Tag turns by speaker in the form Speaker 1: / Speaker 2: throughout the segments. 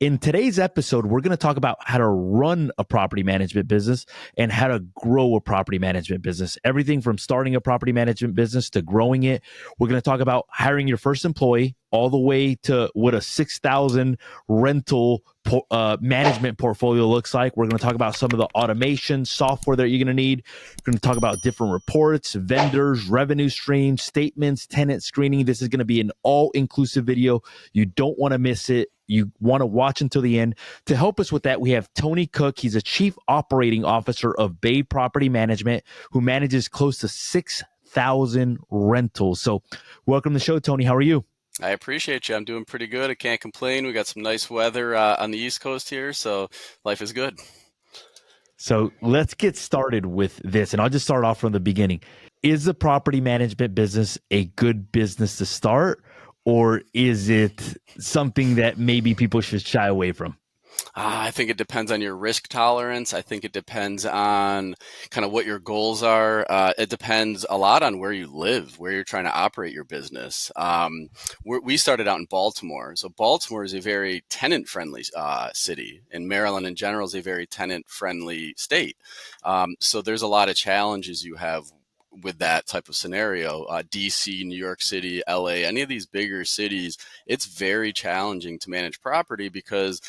Speaker 1: In today's episode, we're going to talk about how to run a property management business and how to grow a property management business. Everything from starting a property management business to growing it. We're going to talk about hiring your first employee all the way to what a 6,000 rental management portfolio looks like. We're going to talk about some of the automation software that you're going to need. We're going to talk about different reports, vendors, revenue streams, statements, tenant screening. This is going to be an all-inclusive video. You don't want to miss it. You want to watch until the end. To help us with that, we have Tony Cook. He's a chief operating officer of Bay Property Management, who manages close to 6,000 rentals. So welcome to the show, Tony. How are you?
Speaker 2: I appreciate you. I'm doing pretty good. I can't complain. We got some nice weather on the East Coast here, so life is good.
Speaker 1: So let's get started with this, and I'll just start off from the beginning. Is the property management business a good business to start, or is it something that maybe people should shy away from?
Speaker 2: I think it depends on your risk tolerance. I think it depends on kind of what your goals are. It depends a lot on where you live, where you're trying to operate your business. We started out in Baltimore. So Baltimore is a very tenant-friendly city, and Maryland in general is a very tenant-friendly state. So there's a lot of challenges you have with that type of scenario. DC, New York City, LA, any of these bigger cities, it's very challenging to manage property because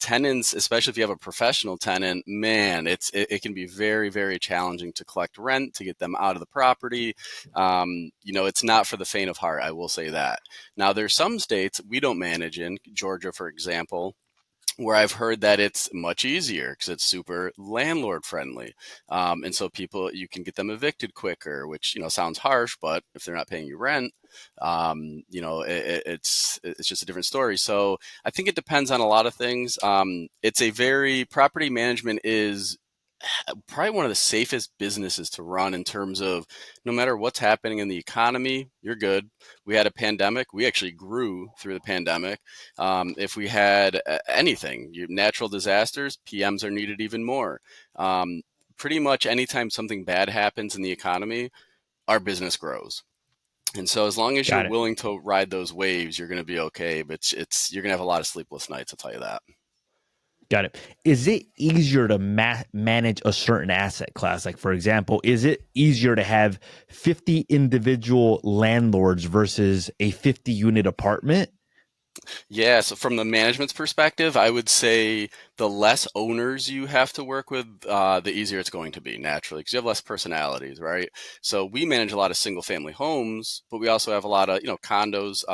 Speaker 2: tenants, especially if you have a professional tenant, man, it can be very, very challenging to collect rent, to get them out of the property. It's not for the faint of heart, I will say that. Now, there's some states we don't manage in, Georgia, for example, where I've heard that it's much easier because it's super landlord friendly. And so you can get them evicted quicker, which, sounds harsh, but if they're not paying you rent, it's just a different story. So I think it depends on a lot of things. Property management is probably one of the safest businesses to run in terms of no matter what's happening in the economy, you're good. We had a pandemic. We actually grew through the pandemic. If we had anything, natural disasters, PMs are needed even more. Pretty much anytime something bad happens in the economy, our business grows. And so as long as you're willing to ride those waves, you're going to be okay. But you're going to have a lot of sleepless nights, I'll tell you that.
Speaker 1: Got it. Is it easier to manage a certain asset class? Like, for example, is it easier to have 50 individual landlords versus a 50-unit apartment?
Speaker 2: Yeah, so from the management's perspective, I would say the less owners you have to work with, the easier it's going to be naturally because you have less personalities, right? So we manage a lot of single-family homes, but we also have a lot of condos,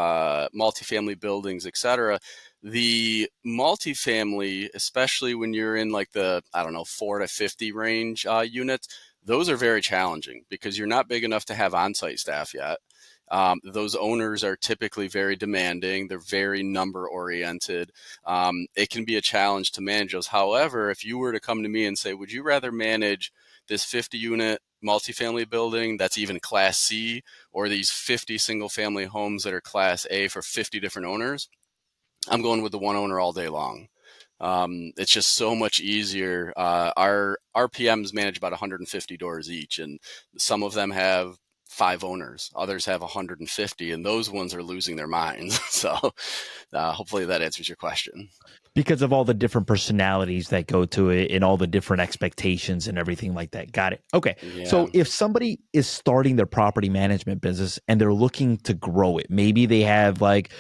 Speaker 2: multifamily buildings, etc. The multifamily, especially when you're in like the 4 to 50 range units, those are very challenging because you're not big enough to have on-site staff yet. Those owners are typically very demanding. They're very number oriented. It can be a challenge to manage those. However, if you were to come to me and say, would you rather manage this 50 unit multifamily building that's even Class C or these 50 single family homes that are Class A for 50 different owners? I'm going with the one owner all day long. It's just so much easier. Our PMs manage about 150 doors each, and some of them have 5 owners, others have 150, and those ones are losing their minds. So hopefully that answers your question.
Speaker 1: Because of all the different personalities that go to it and all the different expectations and everything like that. Got it. Okay. Yeah. So if somebody is starting their property management business and they're looking to grow it, maybe they have like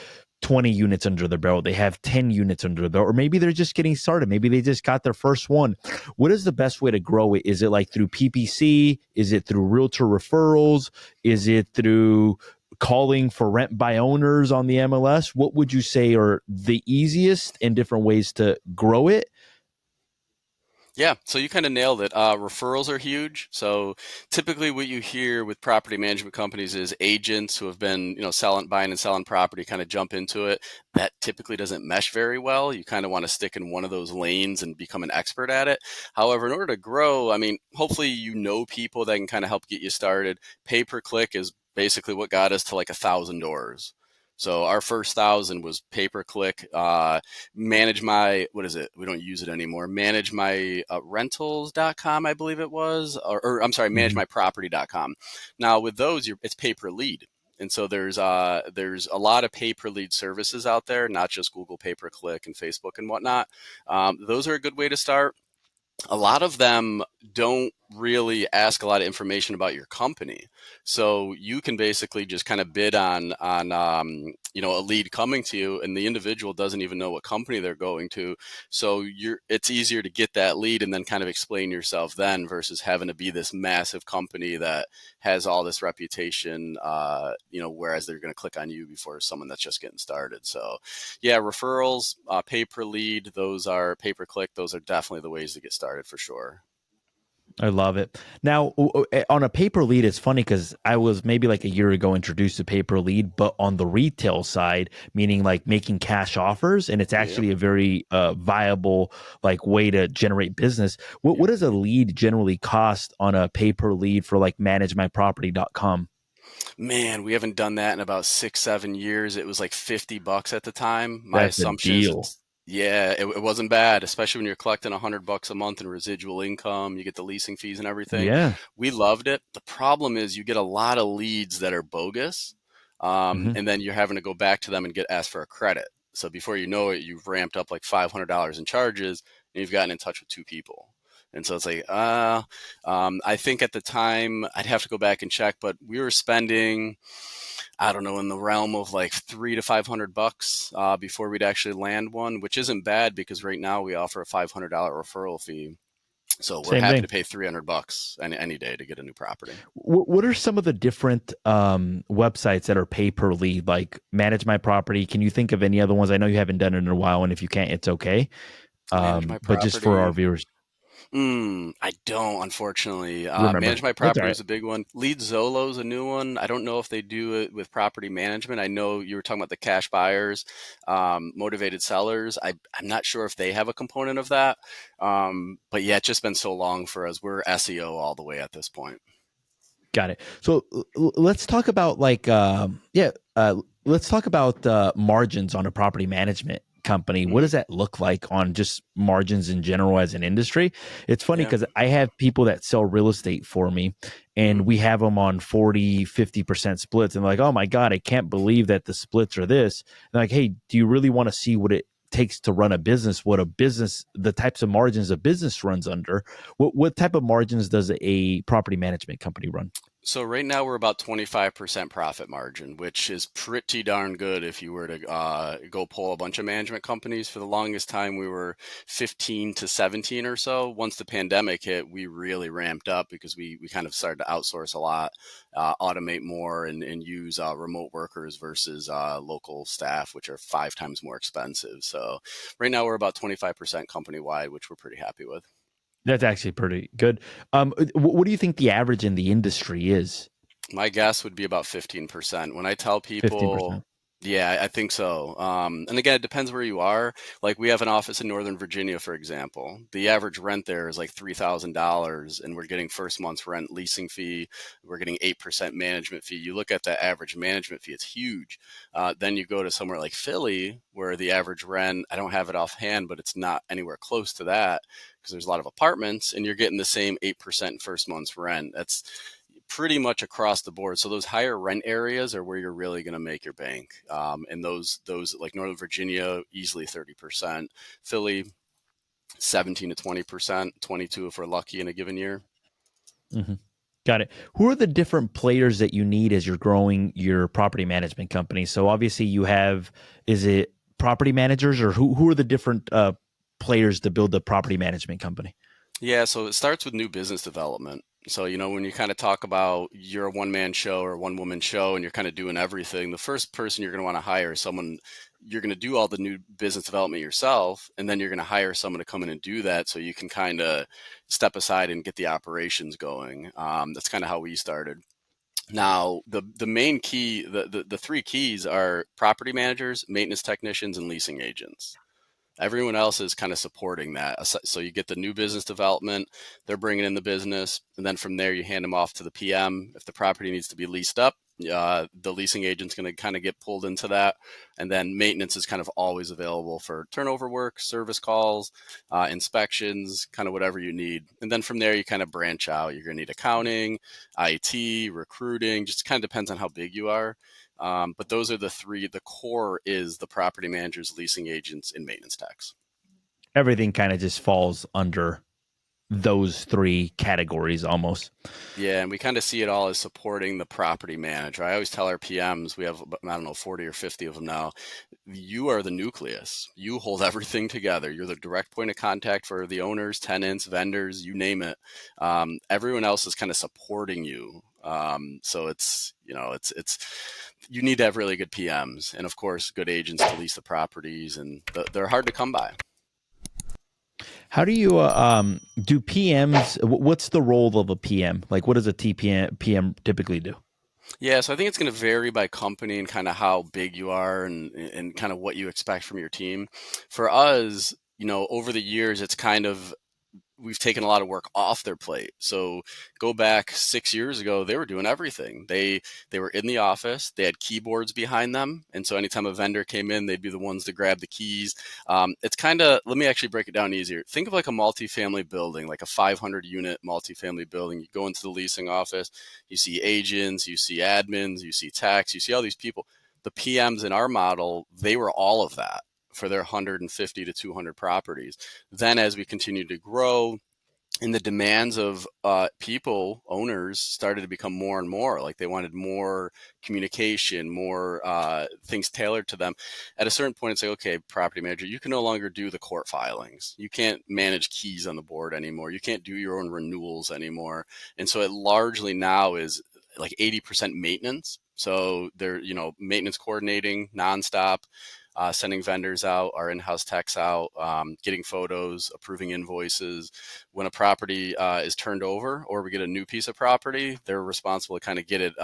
Speaker 1: 20 units under their belt, they have 10 units under their belt, or maybe they're just getting started. Maybe they just got their first one. What is the best way to grow it? Is it like through PPC? Is it through realtor referrals? Is it through calling for rent by owners on the MLS? What would you say are the easiest and different ways to grow it?
Speaker 2: Yeah, so you kind of nailed it. Referrals are huge. So typically what you hear with property management companies is agents who have been, buying and selling property kind of jump into it. That typically doesn't mesh very well. You kind of want to stick in one of those lanes and become an expert at it. However, in order to grow, hopefully people that can kind of help get you started. Pay-per-click is basically what got us to like 1,000 doors. So our first 1,000 was pay-per-click, manage my, what is it? We don't use it anymore. Manage my rentals.com, I believe it was, or I'm sorry, manage my property.com. Now with those, it's pay-per-lead. And so there's a lot of pay per lead services out there, not just Google pay per click and Facebook and whatnot. Those are a good way to start. A lot of them don't really ask a lot of information about your company, so you can basically just kind of bid on a lead coming to you, and the individual doesn't even know what company they're going to. So it's easier to get that lead and then kind of explain yourself then, versus having to be this massive company that has all this reputation, whereas they're going to click on you before someone that's just getting started. So yeah, referrals, pay per lead, those are pay per click. Those are definitely the ways to get started for sure.
Speaker 1: I love it. Now, on a pay per lead, it's funny because I was maybe like a year ago introduced to pay per lead, but on the retail side, meaning like making cash offers, and it's
Speaker 2: Yep.
Speaker 1: actually a very viable like way to generate business. What
Speaker 2: Yep.
Speaker 1: does a lead generally cost on a pay per lead for like managemyproperty.com?
Speaker 2: Man, we haven't done that in about 6, 7 years. It was like $50 at the time. My
Speaker 1: That's a
Speaker 2: assumption is
Speaker 1: deal.
Speaker 2: it wasn't bad, especially when you're collecting $100 a month in residual income. You get the leasing fees and everything.
Speaker 1: Yeah.
Speaker 2: We loved it. The problem is you get a lot of leads that are bogus,
Speaker 1: Hmm.
Speaker 2: and then you're having to go back to them and get asked for a credit. So before you know it, you've ramped up like $500 in charges, and you've gotten in touch with two people. And so it's like, I think at the time I'd have to go back and check, but we were spending, I don't know, in the realm of like $300 to $500 before we'd actually land one, which isn't bad because right now we offer a $500 referral fee. So we're
Speaker 1: Same
Speaker 2: happy
Speaker 1: thing.
Speaker 2: to pay $300 any day to get a new property.
Speaker 1: What are some of the different websites that are pay per lead, like Manage My Property? Can you think of any other ones? I know you haven't done it in a while, and if you can't, it's okay.
Speaker 2: Manage My
Speaker 1: But just for our
Speaker 2: Property.
Speaker 1: viewers,
Speaker 2: I don't, unfortunately.
Speaker 1: remember
Speaker 2: Manage My
Speaker 1: that's all
Speaker 2: Property
Speaker 1: right.
Speaker 2: is a big one. Lead Zolo is a new one. I don't know if they do it with property management. I know you were talking about the cash buyers, motivated sellers. I'm not sure if they have a component of that. But yeah, it's just been so long for us. We're SEO all the way at this point.
Speaker 1: Got it. So let's talk about like let's talk about margins on a property management company. What
Speaker 2: Hmm.
Speaker 1: does that look like on just margins in general as an industry? It's funny
Speaker 2: Yeah.
Speaker 1: because I have people that sell real estate for me,
Speaker 2: Hmm.
Speaker 1: and we have them on 40-50% splits, and they're like, oh my god, I can't believe that the splits are this. And like, hey, do you really want to see what it takes to run a business, what a business, the types of margins a business runs under? What type of margins does a property management company run?
Speaker 2: So right now we're about 25% profit margin, which is pretty darn good if you were to go pull a bunch of management companies. For the longest time, we were 15 to 17 or so. Once the pandemic hit, we really ramped up because we kind of started to outsource a lot, automate more, and use remote workers versus local staff, which are 5 times more expensive. So right now we're about 25% company wide, which we're pretty happy with.
Speaker 1: That's actually pretty good. What do you think the average in the industry is?
Speaker 2: My guess would be about 15%. When I tell people,
Speaker 1: 15%.
Speaker 2: yeah, I think so. And again, it depends where you are. Like we have an office in Northern Virginia, for example. The average rent there is like $3,000, and we're getting first month's rent, leasing fee. We're getting 8% management fee. You look at the average management fee; it's huge. Then you go to somewhere like Philly, where the average rent, I don't have it offhand, but it's not anywhere close to that because there's a lot of apartments, and you're getting the same 8% first month's rent. That's pretty much across the board. So those higher rent areas are where you're really going to make your bank. And those like Northern Virginia, easily 30%. Philly, 17 to 20%, 22 if we're lucky in a given year.
Speaker 1: Hmm. Got it. Who are the different players that you need as you're growing your property management company? So obviously you have, is it property managers, or who are the different players to build the property management company?
Speaker 2: Yeah, so it starts with new business development. So, when you kind of talk about you're a one man show or one woman show and you're kind of doing everything, the first person you're going to want to hire is someone, you're going to do all the new business development yourself, and then you're going to hire someone to come in and do that so you can kind of step aside and get the operations going. That's kind of how we started. Now, the main key, the three keys are property managers, maintenance technicians, and leasing agents. Everyone else is kind of supporting that. So you get the new business development, they're bringing in the business, and then from there you hand them off to the PM. If the property needs to be leased up, the leasing agent's going to kind of get pulled into that. And then maintenance is kind of always available for turnover work, service calls, inspections, kind of whatever you need. And then from there, you kind of branch out. You're going to need accounting, IT, recruiting, just kind of depends on how big you are. But those are the three. The core is the property managers, leasing agents, and maintenance techs.
Speaker 1: Everything kind of just falls under those three categories almost.
Speaker 2: Yeah, and we kind of see it all as supporting the property manager. I always tell our PMs, we have, I don't know, 40 or 50 of them now. You are the nucleus. You hold everything together. You're the direct point of contact for the owners, tenants, vendors, you name it. Everyone else is kind of supporting you. So it's, you need to have really good PMs and, of course, good agents to lease the properties, and they're hard to come by.
Speaker 1: How do you do PMs? What's the role of a PM? Like, what does a PM typically do?
Speaker 2: Yeah, so I think it's going to vary by company and kind of how big you are and kind of what you expect from your team. For us, over the years, it's kind of we've taken a lot of work off their plate. So go back 6 years ago, they were doing everything. They were in the office, they had keyboards behind them. And so anytime a vendor came in, they'd be the ones to grab the keys. It's kind of, let me actually break it down easier. Think of like a multifamily building, like a 500 unit multifamily building. You go into the leasing office, you see agents, you see admins, you see techs, you see all these people. The PMs in our model, they were all of that for their 150 to 200 properties. Then as we continued to grow and the demands of people, owners started to become more and more, like they wanted more communication, more things tailored to them. At a certain point, it's like, okay, property manager, you can no longer do the court filings. You can't manage keys on the board anymore. You can't do your own renewals anymore. And so it largely now is like 80% maintenance. So they're, maintenance coordinating nonstop, sending vendors out, our in-house techs out, getting photos, approving invoices. When a property is turned over or we get a new piece of property, they're responsible to kind of get it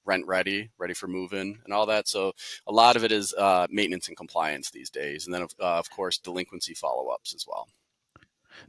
Speaker 2: rent ready for move-in and all that. So a lot of it is maintenance and compliance these days. And then, of course, delinquency follow-ups as well.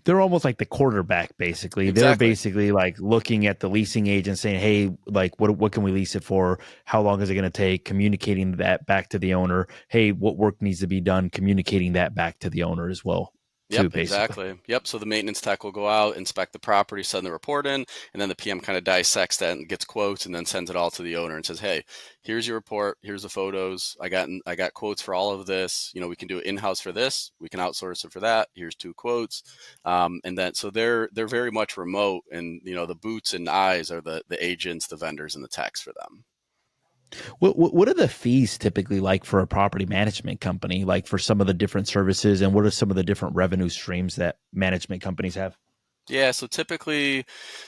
Speaker 1: They're almost like the quarterback, basically.
Speaker 2: Exactly.
Speaker 1: They're basically like looking at the leasing agent saying, hey, like, what can we lease it for? How long is it going to take? Communicating that back to the owner. Hey, what work needs to be done? Communicating that back to the owner as well.
Speaker 2: Yep, exactly. Yep. So the maintenance tech will go out, inspect the property, send the report in, and then the PM kind of dissects that and gets quotes and then sends it all to the owner and says, hey, here's your report. Here's the photos. I got quotes for all of this. We can do it in-house for this. We can outsource it for that. Here's 2 quotes. And then, so they're very much remote, and, the boots and eyes are the agents, the vendors, and the techs for them.
Speaker 1: What are the fees typically like for a property management company, like for some of the different services, and what are some of the different revenue streams that management companies have?
Speaker 2: Yeah, so typically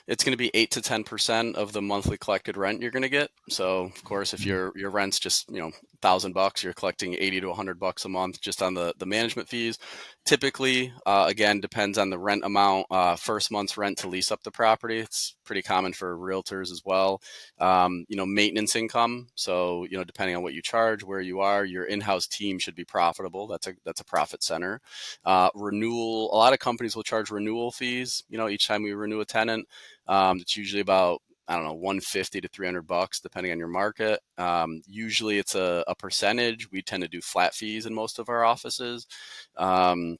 Speaker 2: it's going to be 8 to 10% of the monthly collected rent you're going to get. So of course, if your rent's just $1,000, you're collecting $80 to $100 a month just on the management fees. Typically, again, depends on the rent amount. First month's rent to lease up the property. It's pretty common for realtors as well. Maintenance income. So depending on what you charge, where you are, your in-house team should be profitable. That's a profit center. Renewal. A lot of companies will charge renewal fees. Each time we renew a tenant, it's usually about, I don't know, $150 to $300, depending on your market. Usually it's a percentage. We tend to do flat fees in most of our offices. Vendor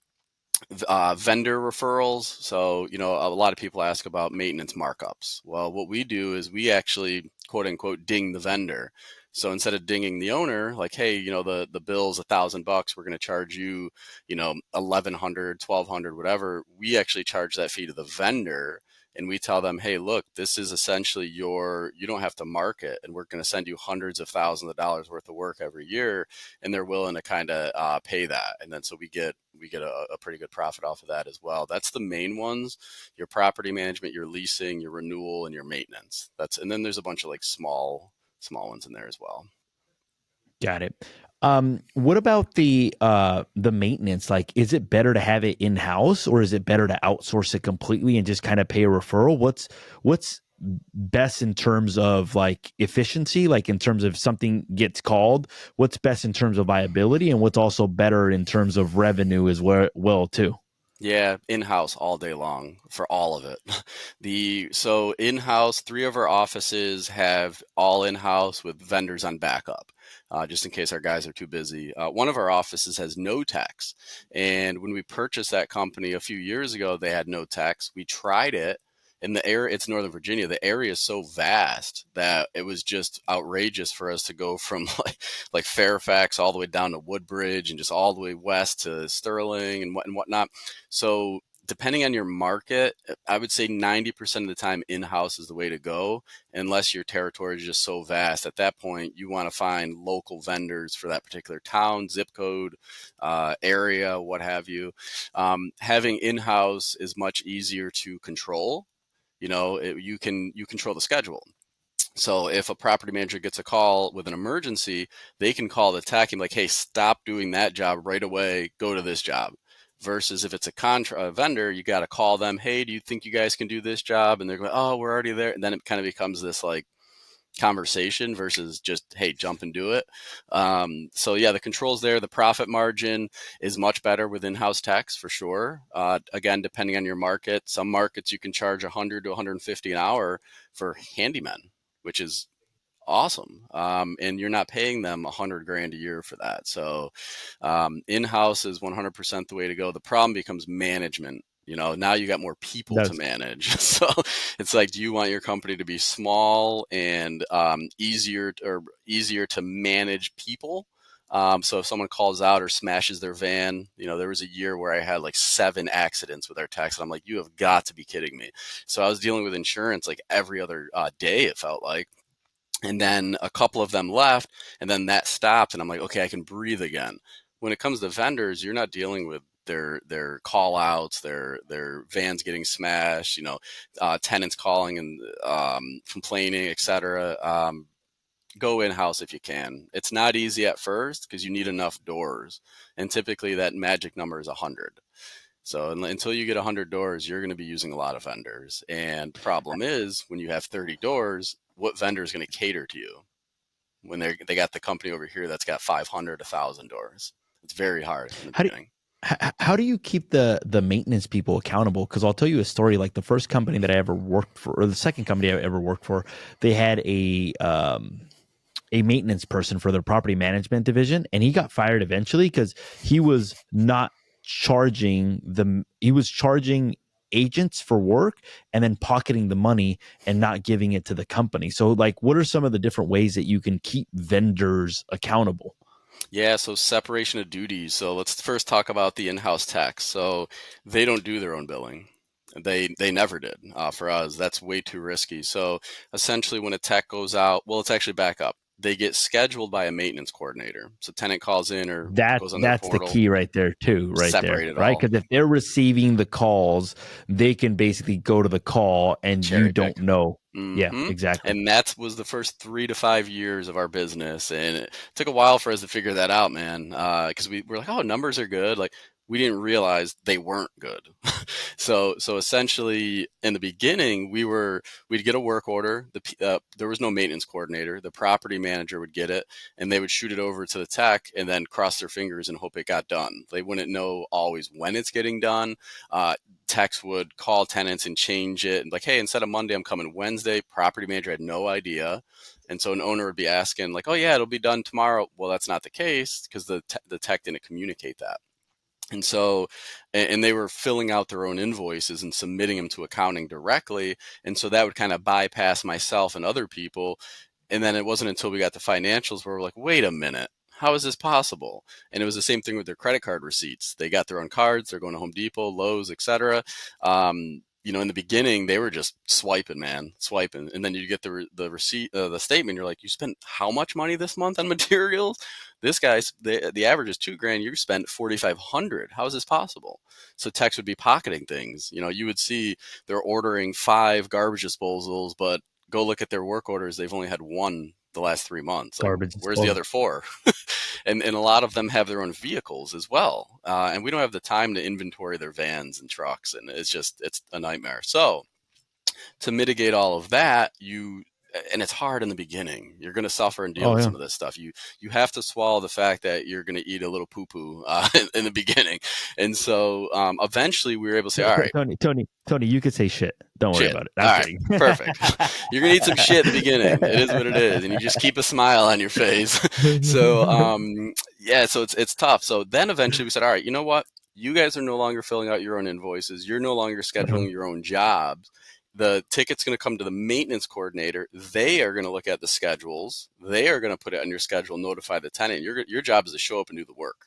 Speaker 2: referrals. So, a lot of people ask about maintenance markups. Well, what we do is we actually, quote unquote, ding the vendor. So instead of dinging the owner, like, hey, the bill's $1,000, we're going to charge you, $1,100, $1,200, whatever. We actually charge that fee to the vendor, and we tell them, hey, look, this is essentially you don't have to market, and we're going to send you hundreds of thousands of dollars worth of work every year, and they're willing to kind of pay that, and then so we get a pretty good profit off of that as well. That's the main ones: your property management, your leasing, your renewal, and your maintenance. And then there's a bunch of like small ones in there as well.
Speaker 1: Got it. What about the maintenance? Like, is it better to have it in house, or is it better to outsource it completely and just kind of pay a referral? What's best in terms of like efficiency, like in terms of something gets called? What's best in terms of viability, and what's also better in terms of revenue as well too?
Speaker 2: Yeah, in-house all day long for all of it. So in-house, three of our offices have all in-house with vendors on backup, just in case our guys are too busy. One of our offices has no techs, and when we purchased that company a few years ago, they had no techs. We tried it. In the area, it's Northern Virginia. The area is so vast that it was just outrageous for us to go from like Fairfax all the way down to Woodbridge and just all the way west to Sterling and whatnot. So depending on your market, I would say 90% of the time in-house is the way to go, unless your territory is just so vast. At that point, you want to find local vendors for that particular town, zip code, area, what have you. Having in-house is much easier to control. You control the schedule. So if a property manager gets a call with an emergency, they can call the tech and be like, hey, stop doing that job right away, go to this job. Versus if it's a vendor, you got to call them, hey, do you think you guys can do this job? And they're going, oh, we're already there. And then it kind of becomes this like conversation versus just, hey, jump and do it. So yeah, the controls there. The profit margin is much better with in-house techs for sure. Again, depending on your market, some markets you can charge 100 to 150 an hour for handymen, which is awesome. And you're not paying them 100 grand a year for that. So in-house is 100% the way to go. The problem becomes management. Now you got more people to
Speaker 1: That's
Speaker 2: manage. So it's like, do you want your company to be small and easier to manage people? So if someone calls out or smashes their van, there was a year where I had like 7 accidents with our techs, and I'm like, you have got to be kidding me. So I was dealing with insurance like every other day, it felt like. And then a couple of them left, and then that stopped, and I'm like, okay, I can breathe again. When it comes to vendors, you're not dealing with their call outs, their vans getting smashed, tenants calling and complaining, etc. Go in house if you can. It's not easy at first because you need enough doors, and typically that magic number is 100. So until you get 100 doors, you're going to be using a lot of vendors. And the problem is when you have 30 doors, what vendor is going to cater to you when they got the company over here that's got 500, 1,000 doors? It's very hard in the
Speaker 1: how do
Speaker 2: beginning.
Speaker 1: how do you keep the maintenance people accountable? Because I'll tell you a story. Like the first company that I ever worked for, or the second company I ever worked for, they had a maintenance person for their property management division, and he got fired eventually because he was not he was charging agents for work and then pocketing the money and not giving it to the company. So like, what are some of the different ways that you can keep vendors accountable?
Speaker 2: Yeah, so separation of duties. So let's first talk about the in-house techs. So they don't do their own billing. They never did. For us, that's way too risky. So essentially, when a tech goes out, well, it's actually back up. They get scheduled by a maintenance coordinator. So tenant calls in or goes on their
Speaker 1: That's the
Speaker 2: portal,
Speaker 1: key right there too, right there,
Speaker 2: separate it
Speaker 1: right?
Speaker 2: all,
Speaker 1: Because if they're receiving the calls, they can basically go to the call and you
Speaker 2: cherry
Speaker 1: don't
Speaker 2: pick.
Speaker 1: know. Yeah,
Speaker 2: hmm
Speaker 1: exactly.
Speaker 2: And that was the first 3 to 5 years of our business, and it took a while for us to figure that out, man. Because we were like, oh, numbers are good. Like we didn't realize they weren't good. So essentially, in the beginning, we'd get a work order. There was no maintenance coordinator. The property manager would get it, and they would shoot it over to the tech, and then cross their fingers and hope it got done. They wouldn't know always when it's getting done. Techs would call tenants and change it and like, hey, instead of Monday, I'm coming Wednesday. Property manager had no idea. And so an owner would be asking like, oh yeah, it'll be done tomorrow. Well, that's not the case because the tech didn't communicate that. And so, and they were filling out their own invoices and submitting them to accounting directly. And so that would kind of bypass myself and other people. And then it wasn't until we got the financials where we're like, wait a minute, how is this possible? And it was the same thing with their credit card receipts. They got their own cards, they're going to Home Depot, Lowe's, etc. In the beginning, they were just swiping, man, swiping. And then you get the receipt, the statement. You're like, you spent how much money this month on materials? This guy's the average is $2,000. You spent 4,500. How is this possible? So techs would be pocketing things. You would see they're ordering 5 garbage disposals, but go look at their work orders. They've only had one the last 3 months. Like,
Speaker 1: Garbage
Speaker 2: where's the
Speaker 1: disposal.
Speaker 2: other 4? And a lot of them have their own vehicles as well. And we don't have the time to inventory their vans and trucks. And it's a nightmare. So to mitigate all of that, and it's hard in the beginning. You're going to suffer and deal
Speaker 1: Oh
Speaker 2: with
Speaker 1: yeah.
Speaker 2: some of this stuff. You have to swallow the fact that you're going to eat a little poo poo in the beginning. And so eventually we were able to say, all right,
Speaker 1: Tony, you could say shit. Don't worry
Speaker 2: shit.
Speaker 1: about it.
Speaker 2: All
Speaker 1: I'm
Speaker 2: right,
Speaker 1: kidding.
Speaker 2: perfect. You're gonna eat some shit in the beginning. It is what it is, and you just keep a smile on your face. So yeah, so it's tough. So then eventually we said, all right, you know what? You guys are no longer filling out your own invoices. You're no longer scheduling your own jobs. The ticket's going to come to the maintenance coordinator. They are going to look at the schedules. They are going to put it on your schedule, notify the tenant. Your job is to show up and do the work.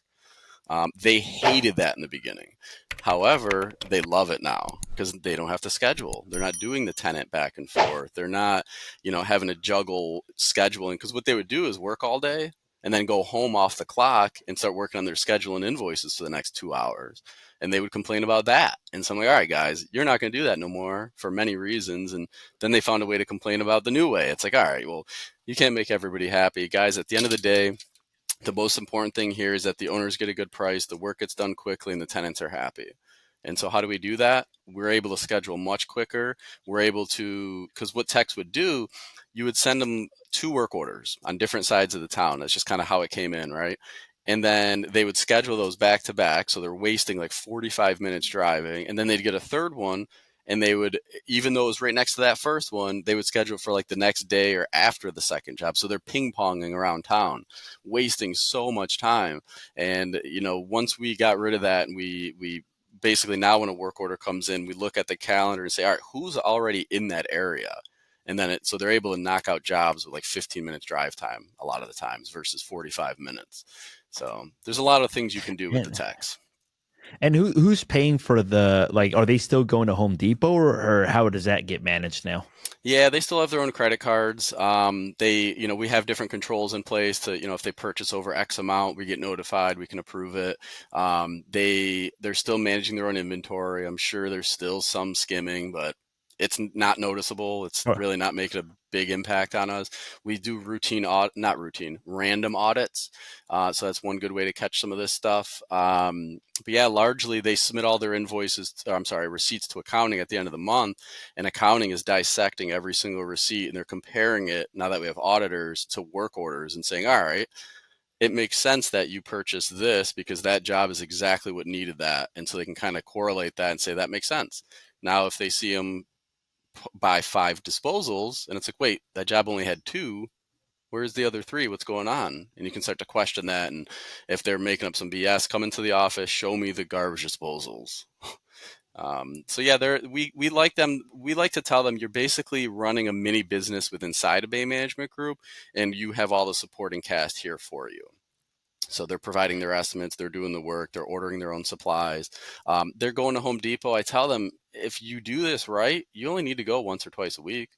Speaker 2: They hated that in the beginning. However, they love it now because they don't have to schedule. They're not doing the tenant back and forth. They're not, having to juggle scheduling, because what they would do is work all day and then go home off the clock and start working on their schedule and invoices for the next 2 hours. And they would complain about that. And so I'm like, all right, guys, you're not going to do that no more for many reasons. And then they found a way to complain about the new way. It's like, all right, well, you can't make everybody happy. Guys, at the end of the day, the most important thing here is that the owners get a good price, the work gets done quickly, and the tenants are happy. And so how do we do that? We're able to schedule much quicker. We're able to, because what techs would do, you would send them 2 work orders on different sides of the town. That's just kind of how it came in, right? And then they would schedule those back to back. So they're wasting like 45 minutes driving. And then they'd get a third one, and they would, even though it was right next to that first one, they would schedule for like the next day or after the second job. So they're ping-ponging around town, wasting so much time. And once we got rid of that, and we basically, now when a work order comes in, we look at the calendar and say, all right, who's already in that area? And then so they're able to knock out jobs with like 15 minutes drive time a lot of the times versus 45 minutes. So there's a lot of things you can do with the
Speaker 1: Man.
Speaker 2: techs.
Speaker 1: And who's paying for the, like, are they still going to Home Depot, or how does that get managed now?
Speaker 2: Yeah, they still have their own credit cards. We have different controls in place to, if they purchase over X amount, we get notified, we can approve it. They're still managing their own inventory. I'm sure there's still some skimming, but it's not noticeable. It's
Speaker 1: Oh,
Speaker 2: really not making a big impact on us. We do random audits. So that's one good way to catch some of this stuff. But yeah, largely they submit all their receipts to accounting at the end of the month, and accounting is dissecting every single receipt, and they're comparing it, now that we have auditors, to work orders and saying, all right, it makes sense that you purchased this because that job is exactly what needed that. And so they can kind of correlate that and say that makes sense. Now, if they see them buy 5 disposals and it's like, wait, that job only had 2, where's the other 3? What's going on? And you can start to question that. And if they're making up some BS, come into the office, show me the garbage disposals. So yeah, we like them. We like to tell them you're basically running a mini business with inside a Bay Management Group, and you have all the supporting cast here for you. So they're providing their estimates, they're doing the work, they're ordering their own supplies. They're going to Home Depot. I tell them, if you do this right, you only need to go once or twice a week.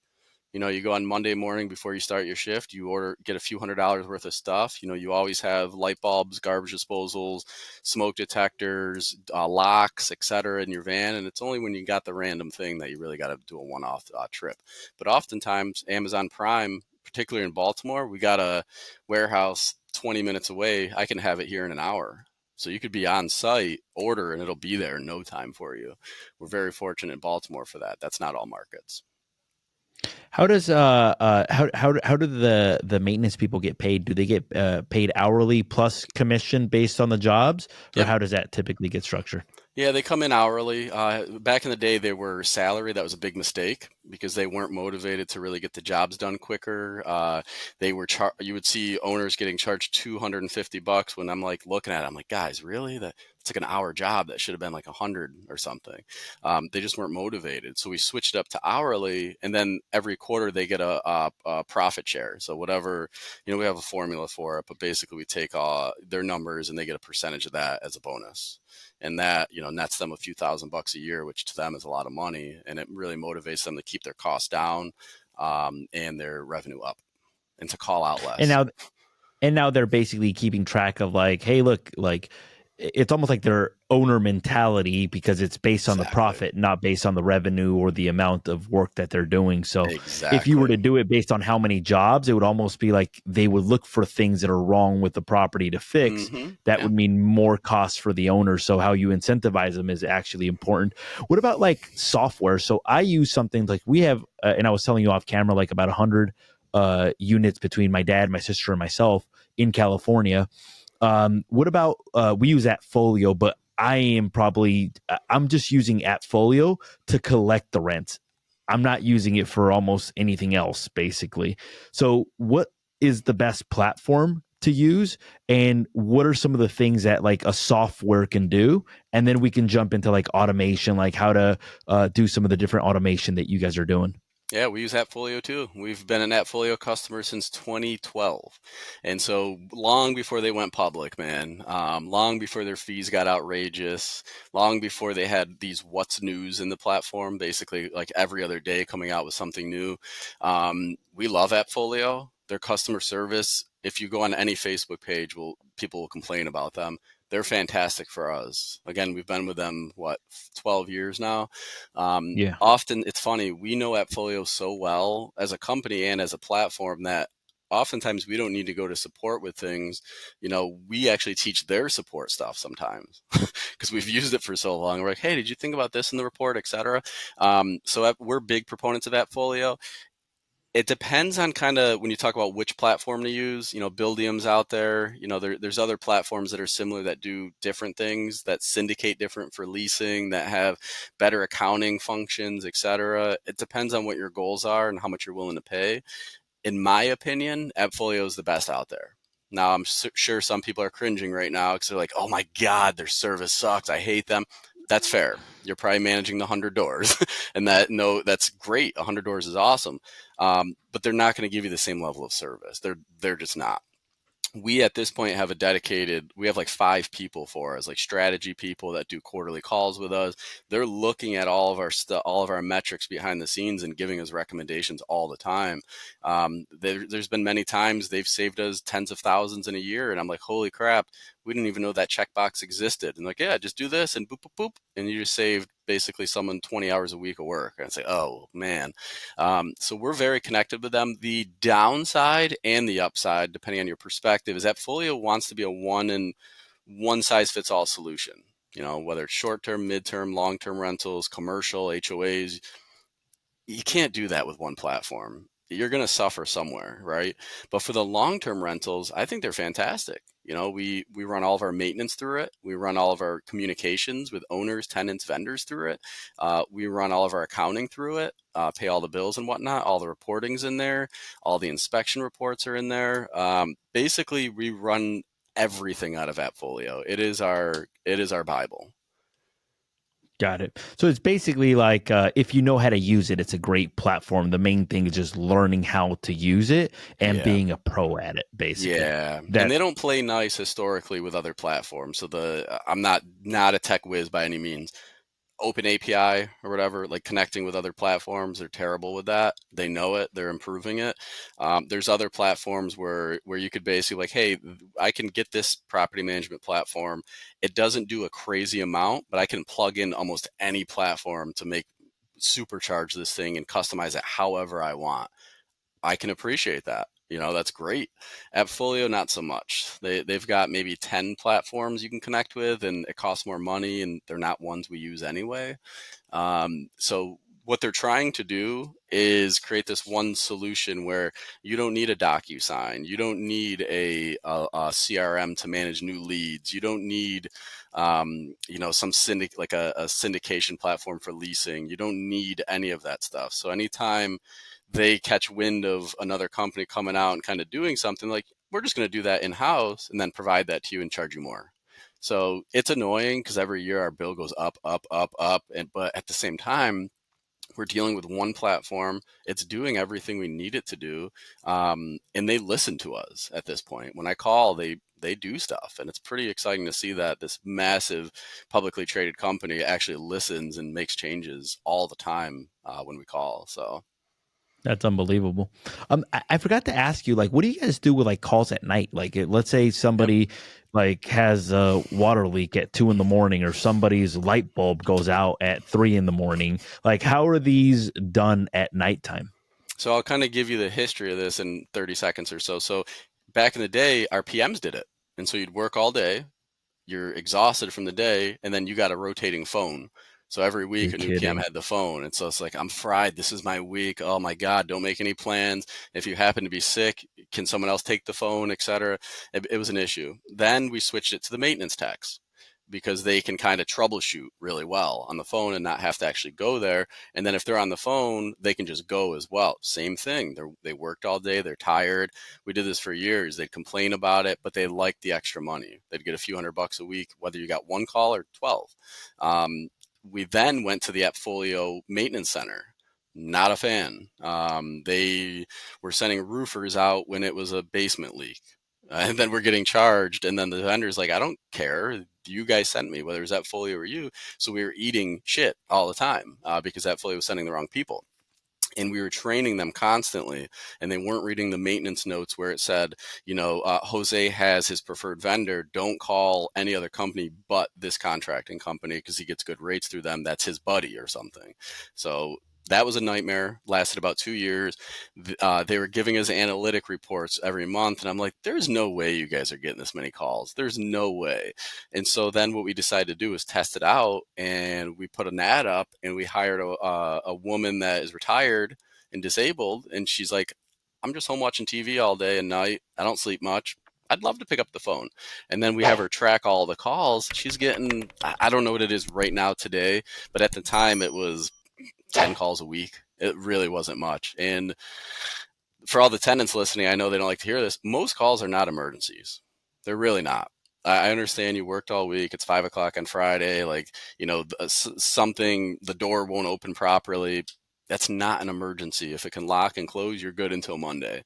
Speaker 2: You go on Monday morning before you start your shift, you get a few $100s worth of stuff. You always have light bulbs, garbage disposals, smoke detectors, locks, etc. in your van. And it's only when you got the random thing that you really got to do a one-off trip. But oftentimes Amazon Prime, particularly in Baltimore, we got a warehouse 20 minutes away. I can have it here in an hour. So you could be on site, order, and it'll be there in no time for you. We're very fortunate in Baltimore for that. That's not all markets.
Speaker 1: how does how do the maintenance people get paid? Do they get paid hourly plus commission based on the jobs, or
Speaker 2: Yep.
Speaker 1: how does that typically get structured?
Speaker 2: Yeah, they come in hourly. Back in the day, they were salary. That was a big mistake because they weren't motivated to really get the jobs done quicker. You would see owners getting charged $250 when I'm like looking at it. I'm like, guys, really? It's like an hour job. That should have been like 100 or something. They just weren't motivated. So we switched it up to hourly, and then every quarter they get a profit share. So whatever, we have a formula for it, but basically we take their numbers and they get a percentage of that as a bonus. And that, nets them a few $1,000s a year, which to them is a lot of money. And it really motivates them to keep their costs down, and their revenue up, and to call out
Speaker 1: And
Speaker 2: less.
Speaker 1: now they're basically keeping track of, like, hey, look, like, it's almost like their owner mentality because it's based on the
Speaker 2: Exactly.
Speaker 1: profit, not based on the revenue or the amount of work that they're doing. So if you were
Speaker 2: Exactly.
Speaker 1: to do it based on how many jobs, it would almost be like they would look for things that are wrong with the property to fix. That
Speaker 2: Yeah.
Speaker 1: would mean more costs for the owner. So how you incentivize them is actually important. What about like software? So I use something like we have, and I was telling you off camera, like about 100 units between my dad, my sister, and myself in California. What about we use Appfolio, but I'm just using Appfolio to collect the rent. I'm not using it for almost anything else, basically. So, what is the best platform to use, and what are some of the things that like a software can do? And then we can jump into like automation, like how to do some of the different automation that you guys are doing.
Speaker 2: Yeah, we use Appfolio too. We've been an Appfolio customer since 2012. And so long before they went public, man, long before their fees got outrageous, long before they had these what's news in the platform, basically like every other day coming out with something new. We love Appfolio. Their customer service, if you go on any Facebook page, people will complain about them. They're fantastic for us. Again, we've been with them, 12 years now.
Speaker 1: Yeah,
Speaker 2: Often it's funny, we know Appfolio so well as a company and as a platform that oftentimes we don't need to go to support with things. We actually teach their support stuff sometimes because we've used it for so long. We're like, hey, did you think about this in the report, etc. So we're big proponents of Appfolio. It depends on kind of when you talk about which platform to use. Buildium's out there. There's other platforms that are similar that do different things, that syndicate different for leasing, that have better accounting functions, etc. It depends on what your goals are and how much you're willing to pay. In my opinion, Appfolio is the best out there. Now, I'm sure some people are cringing right now because they're like, oh my God, their service sucks. I hate them. That's fair. You're probably managing the 100 doors. And that's great. 100 doors is awesome. But they're not going to give you the same level of service. They're just not. We at this point we have like 5 people for us, like strategy people that do quarterly calls with us. They're looking at all of our stuff, all of our metrics behind the scenes and giving us recommendations all the time. There's been many times they've saved us tens of thousands in a year, and I'm like, holy crap, we didn't even know that checkbox existed. And like, yeah, just do this and boop boop boop, and you just saved basically someone 20 hours a week of work. And I say, oh man. So we're very connected with them. The downside and the upside, depending on your perspective, is that Folio wants to be a one size fits all solution. Whether it's short term, mid term, long term rentals, commercial, HOAs, you can't do that with one platform. You're going to suffer somewhere, right? But for the long-term rentals, I think they're fantastic. We run all of our maintenance through it. We run all of our communications with owners, tenants, vendors through it. We run all of our accounting through it, pay all the bills and whatnot. All the reporting's in there. All the inspection reports are in there. Basically, we run everything out of Appfolio. It is our Bible.
Speaker 1: got it. So it's basically like if you know how to use it, it's a great platform. The main thing is just learning how to use it and
Speaker 2: Yeah.
Speaker 1: being a pro at it, basically.
Speaker 2: Yeah, and
Speaker 1: That
Speaker 2: they don't play nice historically with other platforms. So I'm not a tech whiz by any means. Open API or whatever, like connecting with other platforms, they're terrible with that. They know it. They're improving it. There's other platforms where you could basically like, hey, I can get this property management platform. It doesn't do a crazy amount, but I can plug in almost any platform to make supercharge this thing and customize it however I want. I can appreciate that. That's great. Appfolio, not so much. They've got maybe 10 platforms you can connect with, and it costs more money, and they're not ones we use anyway. So what they're trying to do is create this one solution where you don't need a DocuSign, you don't need a CRM to manage new leads, you don't need some like a syndication platform for leasing. You don't need any of that stuff. So anytime they catch wind of another company coming out and kind of doing something, like, we're just going to do that in house and then provide that to you and charge you more. So it's annoying because every year our bill goes up, up, up, up. But at the same time, we're dealing with one platform. It's doing everything we need it to do. And they listen to us at this point. When I call, they do stuff. And it's pretty exciting to see that this massive publicly traded company actually listens and makes changes all the time when we call. So
Speaker 1: That's unbelievable. I forgot to ask you, like, what do you guys do with like calls at night? Like, let's say
Speaker 2: Yep.
Speaker 1: somebody like has a water leak at 2 in the morning, or somebody's light bulb goes out at 3 in the morning. Like, how are these done at nighttime?
Speaker 2: So I'll kind of give you the history of this in 30 seconds or so. So back in the day, our PMs did it. And so you'd work all day, you're exhausted from the day, and then you got a rotating phone. So every week
Speaker 1: You're
Speaker 2: a new PM
Speaker 1: kidding.
Speaker 2: had the phone. And so it's like, I'm fried. This is my week. Oh my God, don't make any plans. If you happen to be sick, can someone else take the phone, etc. It was an issue. Then we switched it to the maintenance techs because they can kind of troubleshoot really well on the phone and not have to actually go there. And then if they're on the phone, they can just go as well. Same thing. They worked all day. They're tired. We did this for years. They'd complain about it, but they liked the extra money. They'd get a few $100 a week, whether you got one call or 12. We then went to the Appfolio Maintenance Center. Not a fan. They were sending roofers out when it was a basement leak. And then we're getting charged. And then the vendor's like, I don't care. You guys sent me, whether it was Appfolio or you. So we were eating shit all the time because Appfolio was sending the wrong people. And we were training them constantly, and they weren't reading the maintenance notes where it said, Jose has his preferred vendor. Don't call any other company but this contracting company because he gets good rates through them. That's his buddy or something. So that was a nightmare. Lasted about 2 years. They were giving us analytic reports every month, and I'm like, there's no way you guys are getting this many calls. There's no way. And so then what we decided to do was test it out, and we put an ad up, and we hired a woman that is retired and disabled, and she's like, I'm just home watching TV all day and night. I don't sleep much. I'd love to pick up the phone. And then we have her track all the calls. She's getting, I don't know what it is right now today, but at the time it was 10 calls a week. It really wasn't much. And for all the tenants listening, I know they don't like to hear this. Most calls are not emergencies. They're really not. I understand you worked all week. It's 5 o'clock on Friday. Like, something, the door won't open properly. That's not an emergency. If it can lock and close, you're good until Monday.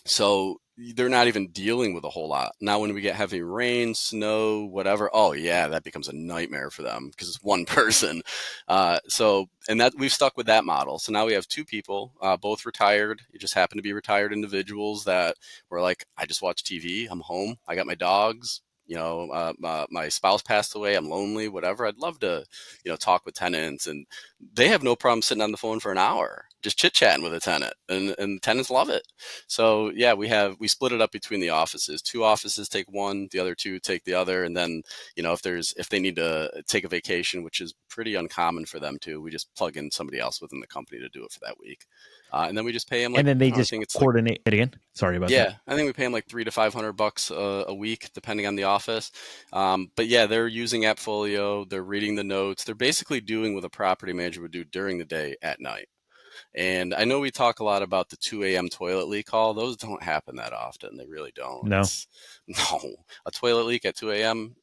Speaker 2: So they're not even dealing with a whole lot. Now, when we get heavy rain, snow, whatever, oh yeah, that becomes a nightmare for them because it's one person. And that we've stuck with that model. So now we have two people, both retired. It just happen to be retired individuals that were like, I just watch TV. I'm home. I got my dogs. My spouse passed away. I'm lonely, whatever. I'd love to, talk with tenants, and they have no problem sitting on the phone for an hour, just chit chatting with a tenant, and tenants love it. So yeah, we split it up between the offices. Two offices take one, the other two take the other, and then if they need to take a vacation, which is pretty uncommon for them to, we just plug in somebody else within the company to do it for that week, and then we just pay them like
Speaker 1: And then
Speaker 2: I
Speaker 1: they
Speaker 2: don't know, I
Speaker 1: just
Speaker 2: think it's like
Speaker 1: coordinate it again. Sorry about that.
Speaker 2: yeah, I think we pay them like $300 to $500 a week, depending on the office. But yeah, they're using Appfolio. They're reading the notes. They're basically doing what a property manager would do during the day at night. And I know we talk a lot about the 2 a.m. toilet leak call. Those don't happen that often. They really don't.
Speaker 1: No.
Speaker 2: It's no, a toilet leak at 2 a.m.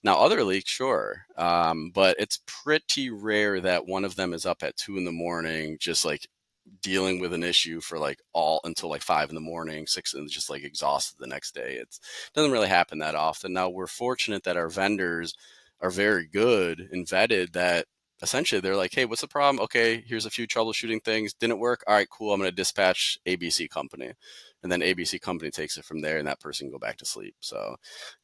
Speaker 2: Now, other leaks, sure. But it's pretty rare that one of them is up at 2 in the morning, just like dealing with an issue for like all until like 5 in the morning, 6, and just like exhausted the next day. It doesn't really happen that often. Now, we're fortunate that our vendors are very good and vetted that essentially they're like, hey, what's the problem? Okay, here's a few troubleshooting things. Didn't work. All right, cool. I'm going to dispatch ABC company. And then ABC company takes it from there, and that person can go back to sleep. So,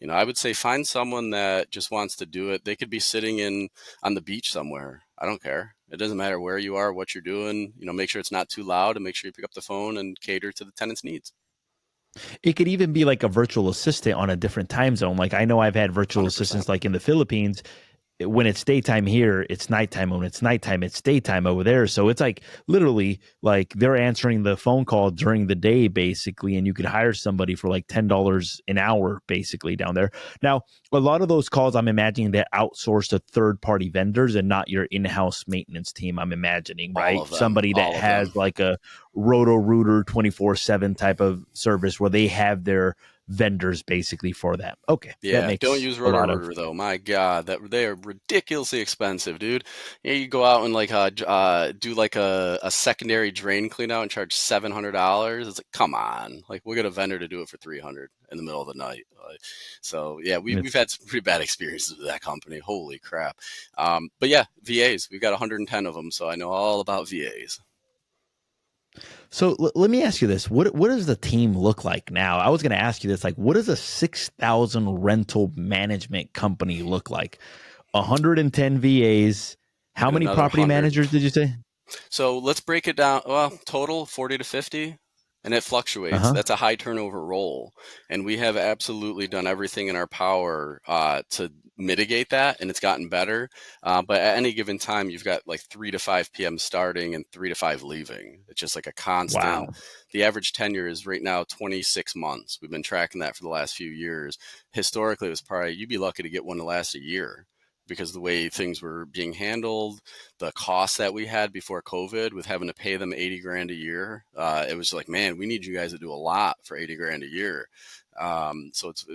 Speaker 2: I would say find someone that just wants to do it. They could be sitting on the beach somewhere. I don't care. It doesn't matter where you are, what you're doing. Make sure it's not too loud, and make sure you pick up the phone and cater to the tenant's needs.
Speaker 1: It could even be like a virtual assistant on a different time zone. Like, I know I've had virtual
Speaker 2: 100%.
Speaker 1: assistants like in the Philippines. When it's daytime here, it's nighttime. When it's nighttime, it's daytime over there. So it's like literally like they're answering the phone call during the day, basically, and you could hire somebody for like $10 an hour, basically, down there. Now, a lot of those calls, I'm imagining that outsourced to third-party vendors and not your in-house maintenance team. I'm imagining,
Speaker 2: All
Speaker 1: right?
Speaker 2: of them.
Speaker 1: Somebody that
Speaker 2: All of
Speaker 1: has
Speaker 2: them.
Speaker 1: like a Roto Rooter 24/7 type of service where they have their vendors basically for that. Okay, that
Speaker 2: Yeah, don't
Speaker 1: makes
Speaker 2: use
Speaker 1: a lot of
Speaker 2: Roto-Rooter though. My God, that they are ridiculously expensive, dude. You go out and like do like a secondary drain clean out and charge $700. It's like, come on, like we'll get a vendor to do it for 300 in the middle of the night. So yeah, we've
Speaker 1: it's
Speaker 2: had some pretty bad experiences with that company. Holy crap. But yeah, VAs. We've got 110 of them, so I know all about VAs.
Speaker 1: So let me ask you this: what does the team look like now? I was going to ask you this: like, what does a 6,000 rental management company look like? 110 VAs. How
Speaker 2: And
Speaker 1: many
Speaker 2: another
Speaker 1: property
Speaker 2: 100.
Speaker 1: managers did you say?
Speaker 2: So let's break it down. Well, total 40 to 50, and it
Speaker 1: Uh
Speaker 2: fluctuates.
Speaker 1: huh.
Speaker 2: That's a high turnover role. And we have absolutely done everything in our power to mitigate that, and it's gotten better. But at any given time, you've got like 3 to 5 p.m. starting and 3 to 5 leaving. It's just like a constant.
Speaker 1: Wow.
Speaker 2: The average tenure is right now 26 months. We've been tracking that for the last few years. Historically, it was probably, you'd be lucky to get one to last a year because the way things were being handled, the costs that we had before COVID with having to pay them 80 grand a year. It was like, man, we need you guys to do a lot for 80 grand a year. So it's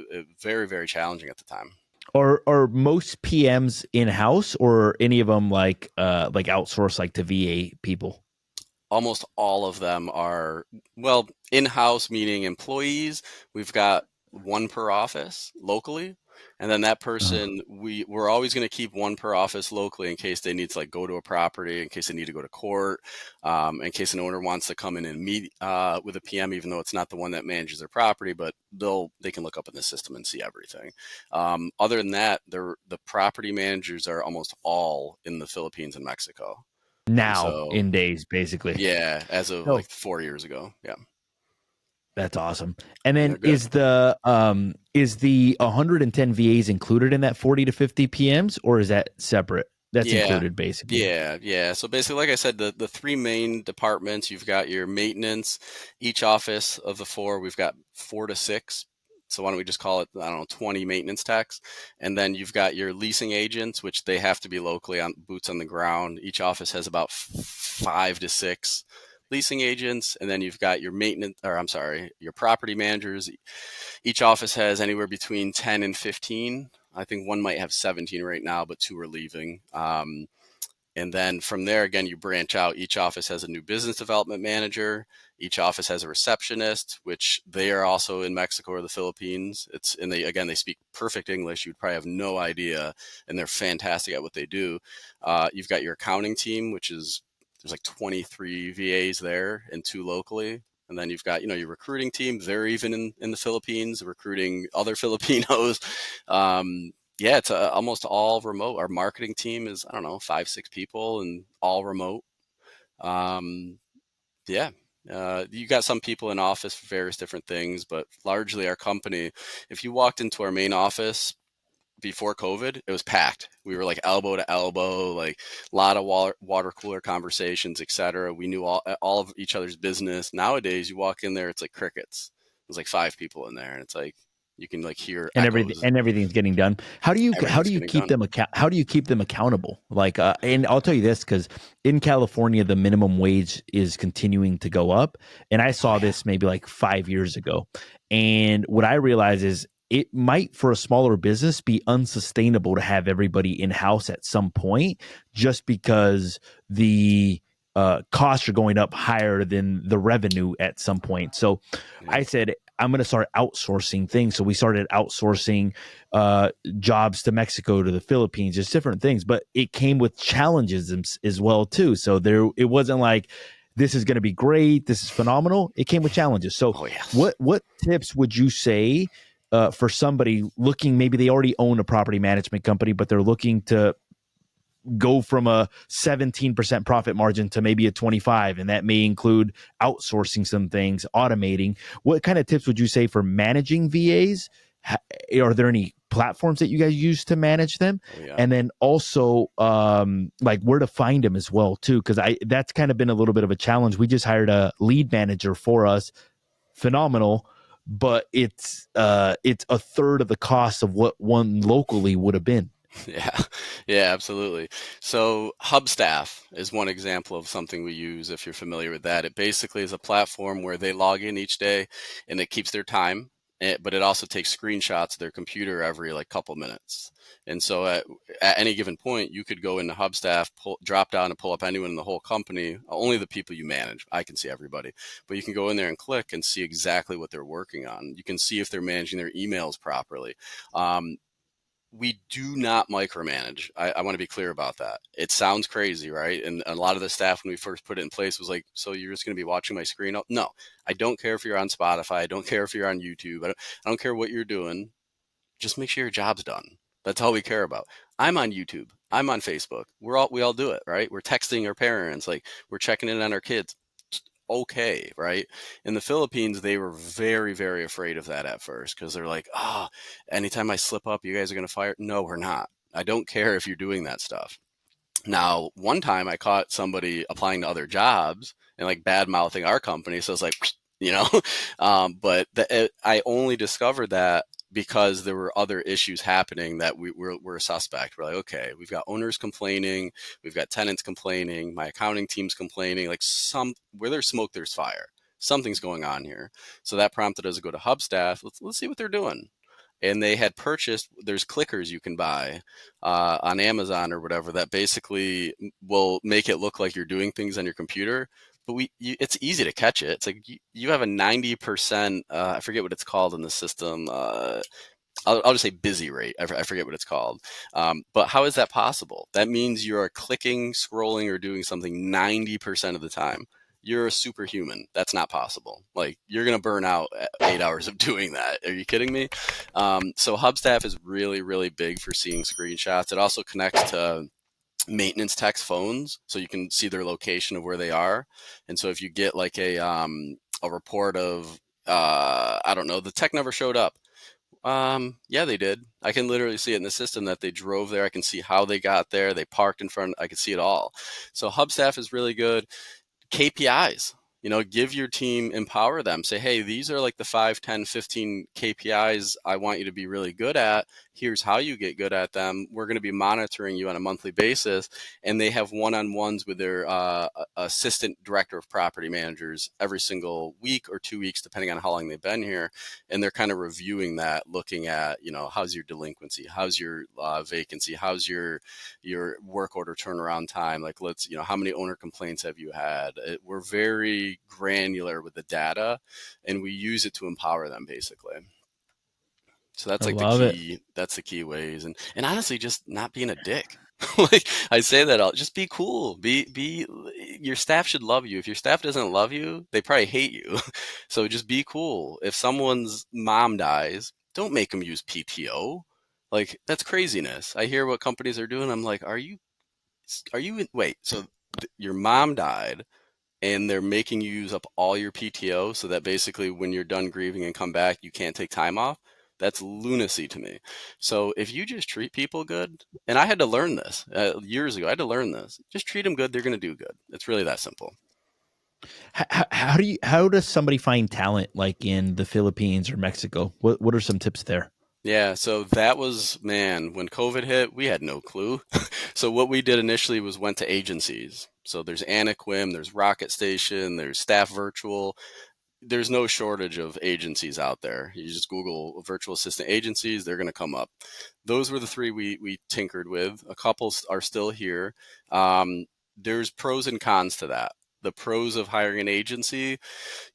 Speaker 2: very, very challenging at the time.
Speaker 1: Are most PMs in house or any of them like outsourced like to VA people?
Speaker 2: Almost all of them are, well, in-house, meaning employees. We've got one per office locally, and then that
Speaker 1: Uh,
Speaker 2: person, we're always going to keep one per office locally in case they need to like go to a property, in case they need to go to court, in case an owner wants to come in and meet with a PM, even though it's not the one that manages their property, but they can look up in the system and see everything. Other than that, the property managers are almost all in the Philippines and Mexico. And
Speaker 1: now
Speaker 2: so,
Speaker 1: in days, basically.
Speaker 2: yeah, as of
Speaker 1: No,
Speaker 2: like 4 years ago. Yeah.
Speaker 1: that's awesome. And
Speaker 2: And
Speaker 1: then
Speaker 2: they're good.
Speaker 1: is the 110 VAs included in that 40 to 50 PMs, or is that separate? That's
Speaker 2: Yeah.
Speaker 1: included basically.
Speaker 2: Yeah. So basically, like I said, the three main departments, you've got your maintenance, each office of the four, we've got 4 to 6. So why don't we just call it, I don't know, 20 maintenance techs. And then you've got your leasing agents, which they have to be locally on boots on the ground. Each office has about 5 to 6 leasing agents. And then you've got your maintenance, or I'm sorry, your property managers. Each office has anywhere between 10 and 15. I think one might have 17 right now, but two are leaving. And then from there, again, you branch out. Each office has a new business development manager. Each office has a receptionist, which they are also in Mexico or the Philippines. And they speak perfect English. You'd probably have no idea, and they're fantastic at what they do. You've got your accounting team, there's like 23 VAs there and two locally. And then you've got, your recruiting team. They're even in the Philippines, recruiting other Filipinos. Yeah, it's almost all remote. Our marketing team is, I don't know, 5, 6 people and all remote. Um, yeah. You got some people in office for various different things, but largely our company, if you walked into our main office before COVID, it was packed. We were like elbow to elbow, like a lot of water cooler conversations, etc. We knew all of each other's business. Nowadays, you walk in there, it's like crickets. There's like 5 people in there, and it's like you can like hear
Speaker 1: And everything
Speaker 2: echoes.
Speaker 1: and everything's getting done. How
Speaker 2: Everything's
Speaker 1: do you
Speaker 2: getting
Speaker 1: keep
Speaker 2: done.
Speaker 1: them how do you keep them accountable? Like and I'll tell you this cuz in California the minimum wage is continuing to go up, and I
Speaker 2: Oh
Speaker 1: saw
Speaker 2: yeah.
Speaker 1: this maybe like 5 years ago. And what I realize is it might for a smaller business be unsustainable to have everybody in house at some point just because the costs are going up higher than the revenue at some point. So
Speaker 2: Yeah.
Speaker 1: I said I'm going to start outsourcing things. So we started outsourcing uh, jobs to Mexico, to the Philippines, just different things. But it came with challenges as well too. So it wasn't like this is going to be great, this is phenomenal. It came with challenges. So
Speaker 2: Oh yes.
Speaker 1: what tips would you say for somebody looking? Maybe they already own a property management company, but they're looking to go from a 17% profit margin to maybe a 25, and that may include outsourcing some things, automating. What kind of tips would you say for managing VAs? Are there any platforms that you guys use to manage them?
Speaker 2: Oh yeah.
Speaker 1: And then also like where to find them as well too, because I that's kind of been a little bit of a challenge. We just hired a lead manager for us, phenomenal, but it's a third of the cost of what one locally would have been.
Speaker 2: Yeah, yeah, absolutely. So Hubstaff is one example of something we use if you're familiar with that. It basically is a platform where they log in each day and it keeps their time, but it also takes screenshots of their computer every like couple minutes. And so at any given point, you could go into Hubstaff, drop down and pull up anyone in the whole company, only the people you manage. I can see everybody, but you can go in there and click and see exactly what they're working on. You can see if they're managing their emails properly. Um, We do not micromanage. I want to be clear about that. It sounds crazy, right? And a lot of the staff, when we first put it in place, was like, so you're just going to be watching my screen? No, I don't care if you're on Spotify. I don't care if you're on YouTube. I don't care what you're doing. Just make sure your job's done. That's all we care about. I'm on YouTube. I'm on Facebook. We all do it, right? We're texting our parents, like we're checking in on our kids. Okay, right? In the Philippines, they were very, very afraid of that at first because they're like, oh, anytime I slip up, you guys are going to fire. No, we're not. I don't care if you're doing that stuff. Now, one time I caught somebody applying to other jobs and like bad mouthing our company. So I was like, you know, I only discovered that because there were other issues happening that we're a suspect. We're like, okay, we've got owners complaining, we've got tenants complaining, my accounting team's complaining, like where there's smoke, there's fire. Something's going on here. So that prompted us to go to hub staff. Let's see what they're doing. And they had purchased, there's clickers you can buy on Amazon or whatever that basically will make it look like you're doing things on your computer. But it's easy to catch it. It's like you have a 90%, I forget what it's called in the system. I'll just say busy rate. I forget what it's called. But how is that possible? That means you are clicking, scrolling, or doing something 90% of the time. You're a superhuman. That's not possible. Like you're going to burn out 8 hours of doing that. Are you kidding me? So Hubstaff is really, really big for seeing screenshots. It also connects to maintenance techs' phones, so you can see their location of where they are. And so if you get like a report of I don't know, the tech never showed up. Yeah, they did. I can literally see it in the system that they drove there. I can see how they got there. They parked in front. I can see it all. So Hubstaff is really good. KPIs, give your team, empower them, say, hey, these are like the 5, 10, 15 KPIs I want you to be really good at. Here's how you get good at them. We're going to be monitoring you on a monthly basis. And they have one-on-ones with their assistant director of property managers every single week or 2 weeks, depending on how long they've been here. And they're kind of reviewing that, looking at, how's your delinquency? How's your vacancy? How's your work order turnaround time? Like, how many owner complaints have you had? We're very granular with the data, and we use it to empower them, basically. So that's
Speaker 1: I
Speaker 2: like the
Speaker 1: love it.
Speaker 2: key. That's the key ways, and honestly, just not being a dick. Like I say that, I'll just be cool. Be. Your staff should love you. If your staff doesn't love you, they probably hate you. So just be cool. If someone's mom dies, don't make them use PTO. Like that's craziness. I hear what companies are doing. I'm like, wait, so your mom died and they're making you use up all your PTO so that basically when you're done grieving and come back, you can't take time off? That's lunacy to me. So if you just treat people good, and I had to learn this years ago, I had to learn this. Just treat them good, they're going to do good. It's really that simple.
Speaker 1: How does somebody find talent like in the Philippines or Mexico? What are some tips there?
Speaker 2: Yeah, so that was, man, when COVID hit, we had no clue. So what we did initially was went to agencies. So there's Anaquim, there's Rocket Station, there's Staff Virtual. There's no shortage of agencies out there. You just Google virtual assistant agencies, they're going to come up. Those were the three we tinkered with. A couple are still here. There's pros and cons to that. The pros of hiring an agency: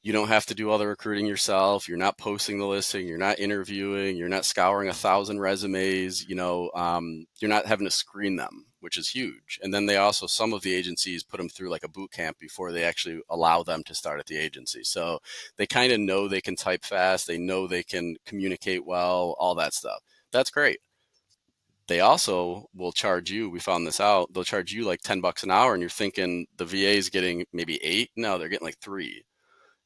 Speaker 2: you don't have to do all the recruiting yourself. You're not posting the listing. You're not interviewing. You're not scouring 1,000 resumes. You're not having to screen them, which is huge. And then some of the agencies put them through like a boot camp before they actually allow them to start at the agency. So they kind of know they can type fast. They know they can communicate well, all that stuff. That's great. They also will charge you. We found this out. They'll charge you like $10 an hour, and you're thinking the VA is getting maybe 8. No, they're getting like 3.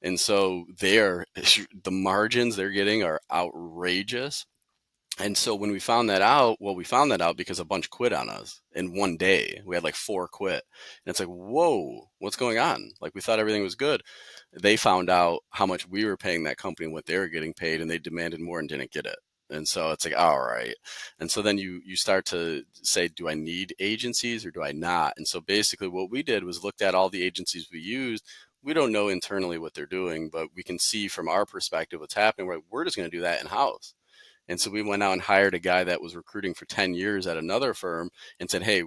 Speaker 2: And so the margins they're getting are outrageous. And so when we found that out, we found that out because a bunch quit on us in one day. We had like 4 quit. And it's like, whoa, what's going on? Like we thought everything was good. They found out how much we were paying that company and what they were getting paid, and they demanded more and didn't get it. And so it's like, all right. And so then you start to say, do I need agencies or do I not? And so basically what we did was looked at all the agencies we used. We don't know internally what they're doing, but we can see from our perspective what's happening. We're just going to do that in-house. And so we went out and hired a guy that was recruiting for 10 years at another firm and said, hey,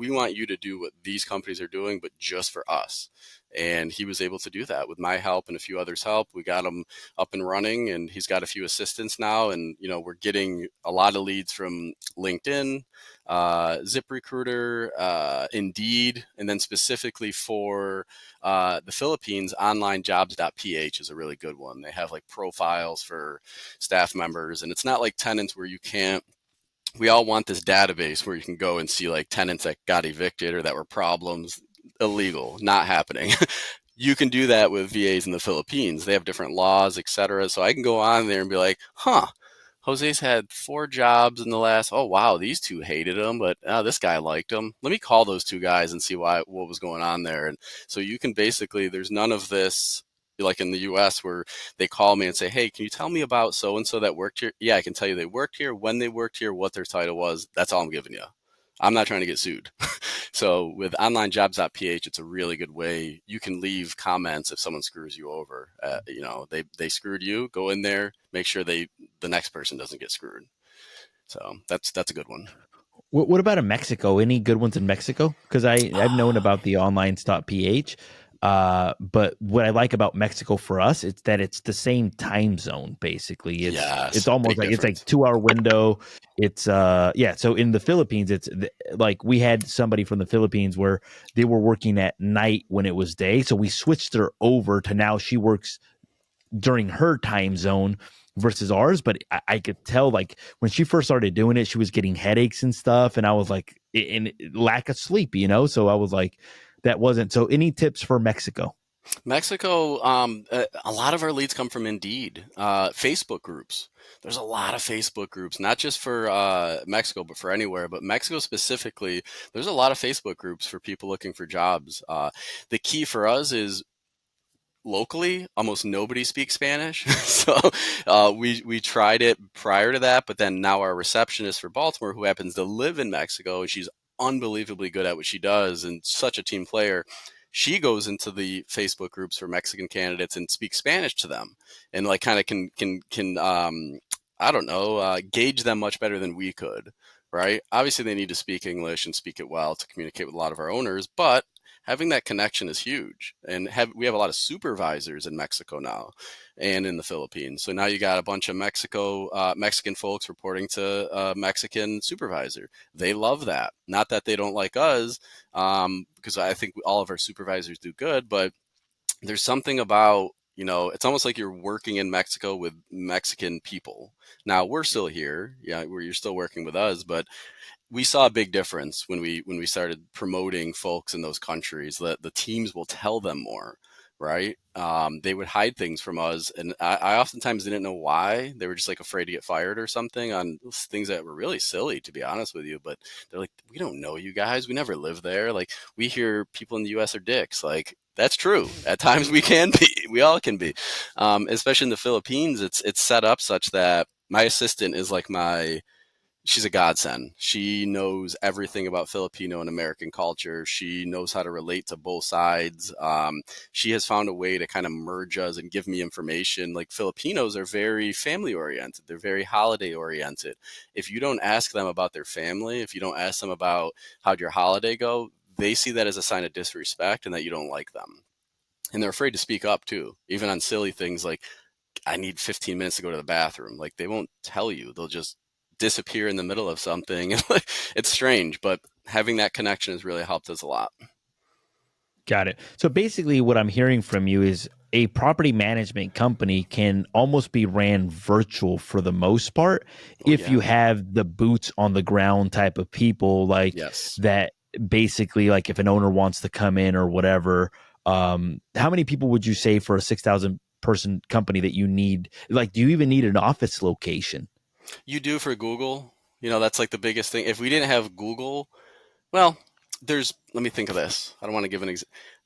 Speaker 2: we want you to do what these companies are doing, but just for us. And he was able to do that with my help and a few others' help. We got him up and running, and he's got a few assistants now. And, we're getting a lot of leads from LinkedIn, ZipRecruiter, Indeed, and then specifically for the Philippines, onlinejobs.ph is a really good one. They have like profiles for staff members, and it's not like Tenants where you can't. We all want this database where you can go and see like tenants that got evicted or that were problems. Illegal, not happening. You can do that with VAs in the Philippines. They have different laws, etc. So I can go on there and be like, Jose's had 4 jobs in the last. Oh wow, these 2 hated him, but this guy liked him. Let me call those 2 guys and see what was going on there. And so you can basically, there's none of this like in the U.S. where they call me and say, "Hey, can you tell me about so and so that worked here?" Yeah, I can tell you they worked here, when they worked here, what their title was. That's all I'm giving you. I'm not trying to get sued. So with onlinejobs.ph, it's a really good way. You can leave comments if someone screws you over. They screwed you. Go in there, make sure the next person doesn't get screwed. So that's a good one.
Speaker 1: What about in Mexico? Any good ones in Mexico? Because I've known about the online.ph. But what I like about Mexico for us, it's that it's the same time zone. Basically, it's almost like
Speaker 2: difference.
Speaker 1: It's like 2-hour window. It's So in the Philippines, it's like we had somebody from the Philippines where they were working at night when it was day, so we switched her over to now she works during her time zone versus ours. But I could tell, like, when she first started doing it, she was getting headaches and stuff, and I was like, and lack of sleep, so I was like, that wasn't. So any tips for Mexico?
Speaker 2: Mexico, a lot of our leads come from Indeed, Facebook groups. There's a lot of Facebook groups, not just for Mexico, but for anywhere. But Mexico specifically, there's a lot of Facebook groups for people looking for jobs. The key for us is locally, almost nobody speaks Spanish. So we tried it prior to that, but then now our receptionist for Baltimore, who happens to live in Mexico, she's unbelievably good at what she does and such a team player. She goes into the Facebook groups for Mexican candidates and speaks Spanish to them, and like kind of can I don't know, gauge them much better than we could. Right? Obviously, they need to speak English and speak it well to communicate with a lot of our owners, but having that connection is huge. And we have a lot of supervisors in Mexico now and in the Philippines. So now you got a bunch of Mexican folks reporting to a Mexican supervisor. They love that. Not that they don't like us, because I think all of our supervisors do good, but there's something about, it's almost like you're working in Mexico with Mexican people. Now we're still here, where you're still working with us, but we saw a big difference when we started promoting folks in those countries. That the teams will tell them more, right? They would hide things from us, and I oftentimes didn't know why. They were just like afraid to get fired or something on things that were really silly, to be honest with you. But they're like, we don't know you guys. We never lived there. Like, we hear people in the U.S. are dicks. Like, that's true. At times we can be. We all can be. Especially in the Philippines, it's set up such that my assistant is like she's a godsend. She knows everything about Filipino and American culture. She knows how to relate to both sides. She has found a way to kind of merge us and give me information. Like, Filipinos are very family oriented. They're very holiday oriented. If you don't ask them about their family, if you don't ask them about how'd your holiday go, they see that as a sign of disrespect and that you don't like them. And they're afraid to speak up too, even on silly things like, I need 15 minutes to go to the bathroom. Like, they won't tell you. They'll just disappear in the middle of something. It's strange, but having that connection has really helped us a lot.
Speaker 1: Got it. So basically, what I'm hearing from you is a property management company can almost be ran virtual for the most part if
Speaker 2: Yeah.
Speaker 1: you have the boots on the ground type of people, like
Speaker 2: Yes.
Speaker 1: that. Basically, like if an owner wants to come in or whatever, how many people would you say for a 6,000 person company that you need? Like, do you even need an office location?
Speaker 2: You do for Google. That's like the biggest thing. If we didn't have Google, well, let me think of this. I don't want to give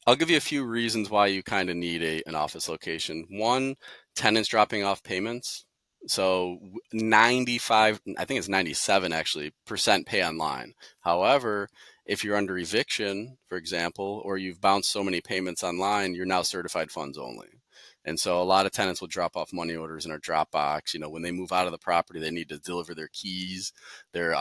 Speaker 2: I'll give you a few reasons why you kind of need an office location. One, tenants dropping off payments. So 95, I think it's 97 actually, percent pay online. However, if you're under eviction, for example, or you've bounced so many payments online, you're now certified funds only. And so a lot of tenants will drop off money orders in our Dropbox. When they move out of the property, they need to deliver their keys, their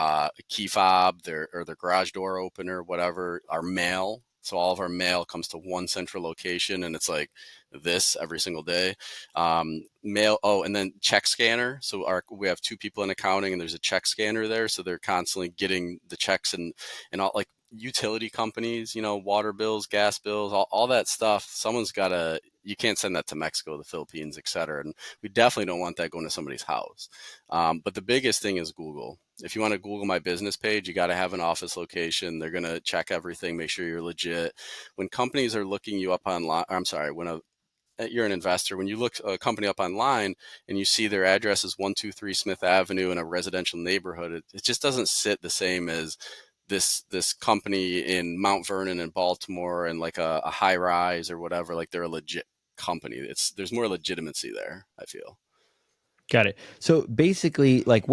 Speaker 2: key fob, their garage door opener, whatever, our mail. So all of our mail comes to one central location, and it's like this every single day. Mail. Oh, and then check scanner. So we have two people in accounting, and there's a check scanner there, so they're constantly getting the checks and all, like utility companies, water bills, gas bills, all that stuff. Someone's got to. You can't send that to Mexico, the Philippines, et cetera. And we definitely don't want that going to somebody's house. But the biggest thing is Google. If you want to Google my business page, you got to have an office location. They're going to check everything, make sure you're legit. When companies are looking you up online, I'm sorry, you're an investor, when you look a company up online and you see their address is 123 Smith Avenue in a residential neighborhood, it just doesn't sit the same as this company in Mount Vernon and Baltimore and like a high rise or whatever. Like they're a legit company. There's more legitimacy there, I feel.
Speaker 1: Got it. So basically, like,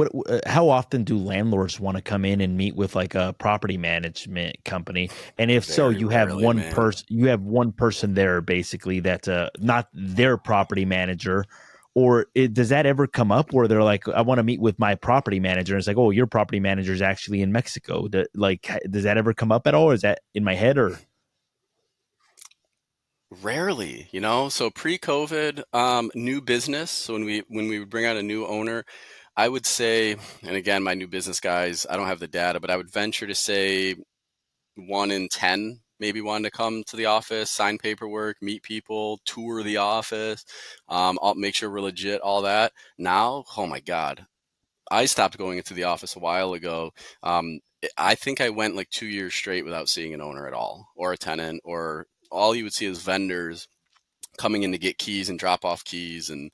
Speaker 1: how often do landlords want to come in and meet with like a property management company? And if so,
Speaker 2: Very
Speaker 1: you have
Speaker 2: rarely,
Speaker 1: one
Speaker 2: man.
Speaker 1: person, there basically that's not their property manager. Or does that ever come up where they're like, I want to meet with my property manager? And it's like, oh, your property manager is actually in Mexico. Does that ever come up at all? Or is that in my head or?
Speaker 2: Rarely, So pre-COVID, new business. So when we would bring out a new owner, I would say, and again, my new business guys, I don't have the data, but I would venture to say 1 in 10 maybe wanted to come to the office, sign paperwork, meet people, tour the office, I'll make sure we're legit, all that. Now, oh my God, I stopped going into the office a while ago. I think I went like 2 years straight without seeing an owner at all, or a tenant, or all you would see is vendors coming in to get keys and drop off keys and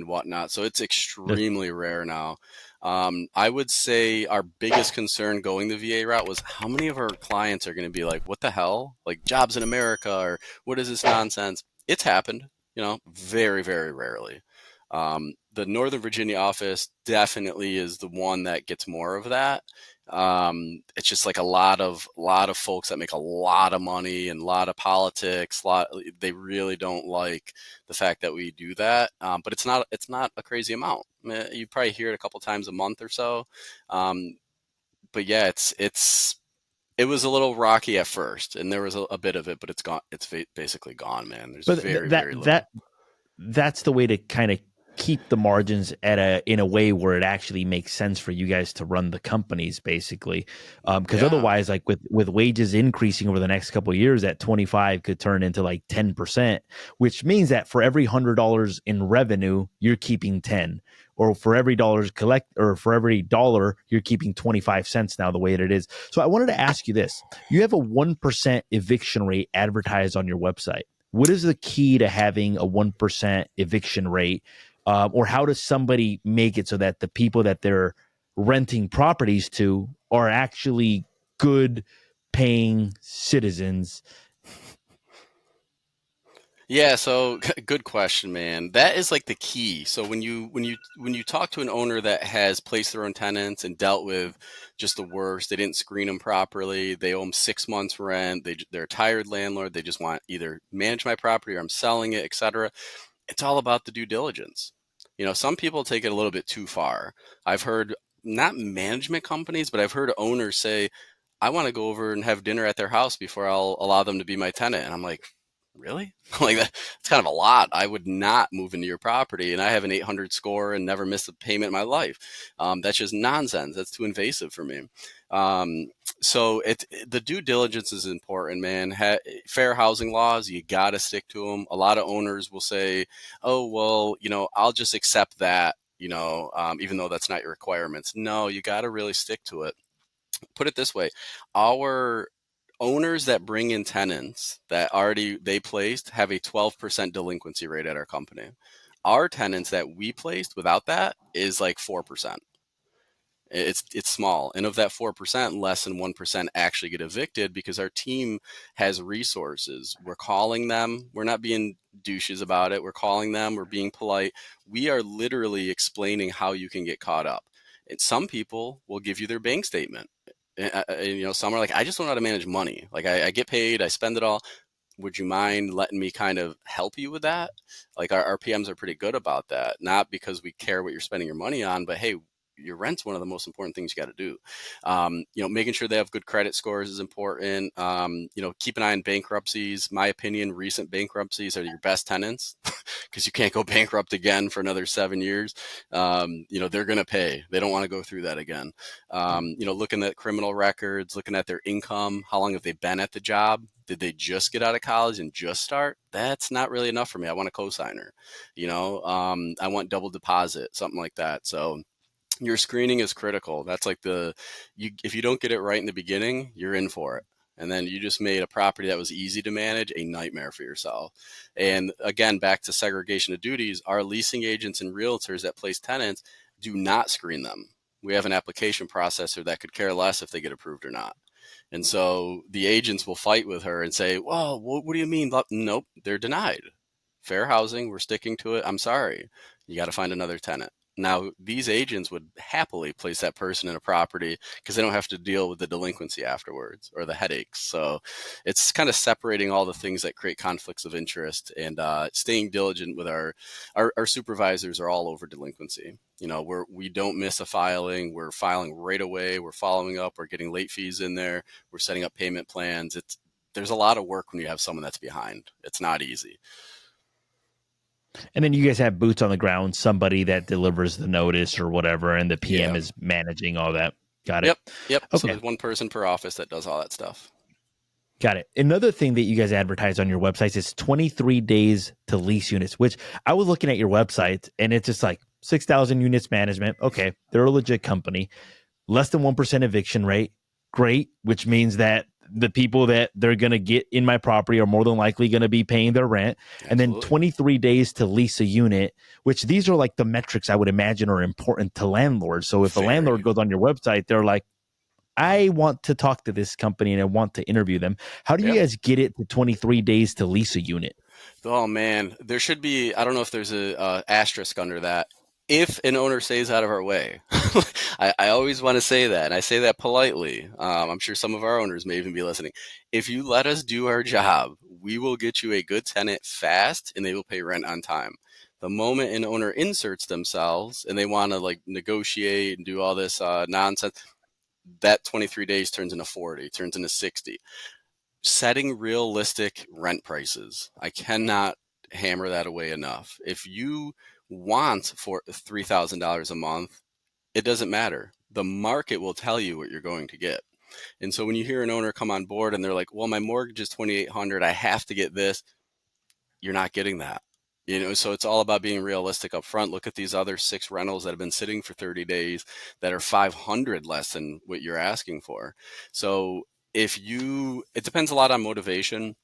Speaker 2: whatnot. So it's extremely rare now. I would say our biggest concern going the VA route was how many of our clients are going to be like, what the hell? Like jobs in America, or what is this nonsense? It's happened, very, very rarely. The Northern Virginia office definitely is the one that gets more of that. It's just like a lot of folks that make a lot of money and a lot of politics. They really don't like the fact that we do that. But it's not a crazy amount. You probably hear it a couple times a month or so. Um, but yeah, it was a little rocky at first, and there was a bit of it, but it's gone. It's basically gone, man. There's
Speaker 1: But
Speaker 2: very, very little.
Speaker 1: that's the way to kind of keep the margins in a way where it actually makes sense for you guys to run the companies basically, because
Speaker 2: Yeah.
Speaker 1: otherwise, like with wages increasing over the next couple of years, that 25 could turn into like 10%, which means that for every $100 in revenue you're keeping 10, or for every dollar you're keeping 25 cents now, the way that it is. So I wanted to ask you this: you have a 1% eviction rate advertised on your website. What is the key to having a 1% eviction rate? Or how does somebody make it so that the people that they're renting properties to are actually good paying citizens?
Speaker 2: Yeah, so good question, man. That is like the key. So when you talk to an owner that has placed their own tenants and dealt with just the worst, they didn't screen them properly, they owe them 6 months rent, they're a tired landlord, they just want either manage my property or I'm selling it, etc. It's all about the due diligence. Some people take it a little bit too far. I've heard, not management companies, but I've heard owners say, I want to go over and have dinner at their house before I'll allow them to be my tenant. And I'm like, really? Like that, it's kind of a lot. I would not move into your property, and I have an 800 score and never missed a payment in my life. That's just nonsense. That's too invasive for me. Um, so the due diligence is important, man. Fair housing laws, you got to stick to them. A lot of owners will say, "Oh, well, I'll just accept that." Even though that's not your requirements. No, you got to really stick to it. Put it this way, our owners that bring in tenants that already they placed have a 12% delinquency rate at our company. Our tenants that we placed without that is like 4%. It's small, and of that 4%, less than 1% actually get evicted because our team has resources. We're calling them. We're not being douches about it. We're calling them. We're being polite. We are literally explaining how you can get caught up. And some people will give you their bank statement. Some are like, I just don't know how to manage money. Like I get paid, I spend it all. would you mind letting me kind of help you with that? Like our PMs are pretty good about that, not because we care what you're spending your money on, but hey, your rent's one of the most important things you got to do. Making sure they have good credit scores is important. Keep an eye on bankruptcies. My opinion, recent bankruptcies are your best tenants because you can't go bankrupt again for another 7 years. They're going to pay. They don't want to go through that again. Looking at criminal records, looking at their income, how long have they been at the job? Did they just get out of college and just start? That's not really enough for me. I want a cosigner. I want double deposit, something like that. So your screening is critical. That's like if you don't get it right in the beginning, you're in for it. And then you just made a property that was easy to manage a nightmare for yourself. And again, back to segregation of duties, our leasing agents and realtors that place tenants do not screen them. We have an application processor that could care less if they get approved or not. And so the agents will fight with her and say, well, what do you mean? Nope, they're denied. Fair housing, we're sticking to it. I'm sorry. You got to find another tenant. Now, these agents would happily place that person in a property because they don't have to deal with the delinquency afterwards or the headaches. So it's kind of separating all the things that create conflicts of interest and staying diligent with our supervisors are all over delinquency. We don't miss a filing. We're filing right away. We're following up. We're getting late fees in there. We're setting up payment plans. There's a lot of work when you have someone that's behind. It's not easy.
Speaker 1: And then you guys have boots on the ground, somebody that delivers the notice or whatever, and the PM is managing all that. Got it.
Speaker 2: Yep.
Speaker 1: Okay.
Speaker 2: So there's one person per office that does all that stuff.
Speaker 1: Got it. Another thing that you guys advertise on your websites is 23 days to lease units, which I was looking at your website and it's just like 6,000 units management. Okay. They're a legit company. Less than 1% eviction rate. Great. Which means that the people that they're going to get in my property are more than likely going to be paying their rent. Absolutely. And then 23 days to lease a unit, which these are like the metrics I would imagine are important to landlords. So if a landlord goes on your website, they're like, I want to talk to this company and I want to interview them. How do you guys get it to 23 days to lease a unit?
Speaker 2: Oh man, there should be, I don't know if there's a asterisk under that. If an owner stays out of our way, I always want to say that, and I say that politely. I'm sure some of our owners may even be listening. If you let us do our job, we will get you a good tenant fast, and they will pay rent on time. The moment an owner inserts themselves and they want to like negotiate and do all this nonsense, that 23 days turns into 40, turns into 60. Setting realistic rent prices. I cannot hammer that away enough. If you want for $3,000 a month, it doesn't matter. The market will tell you what you're going to get. And so when you hear an owner come on board and they're like, well, my mortgage is $2,800, I have to get this, you're not getting that. So it's all about being realistic up front. Look at these other 6 rentals that have been sitting for 30 days that are 500 less than what you're asking for. So it depends a lot on motivation.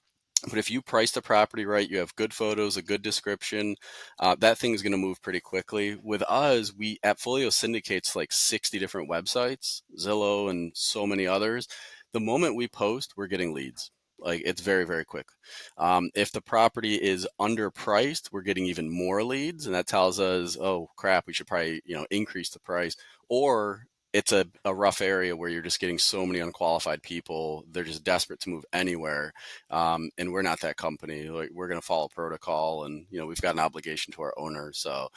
Speaker 2: But if you price the property right, you have good photos, a good description, that thing is going to move pretty quickly. With us, we at Folio syndicates like 60 different websites, Zillow and so many others. The moment we post, we're getting leads. Like it's very, very quick. If the property is underpriced, we're getting even more leads, and that tells us, oh crap, we should probably increase the price. Or it's a rough area where you're just getting so many unqualified people. They're just desperate to move anywhere. And we're not that company. Like we're going to follow protocol and, we've got an obligation to our owners. So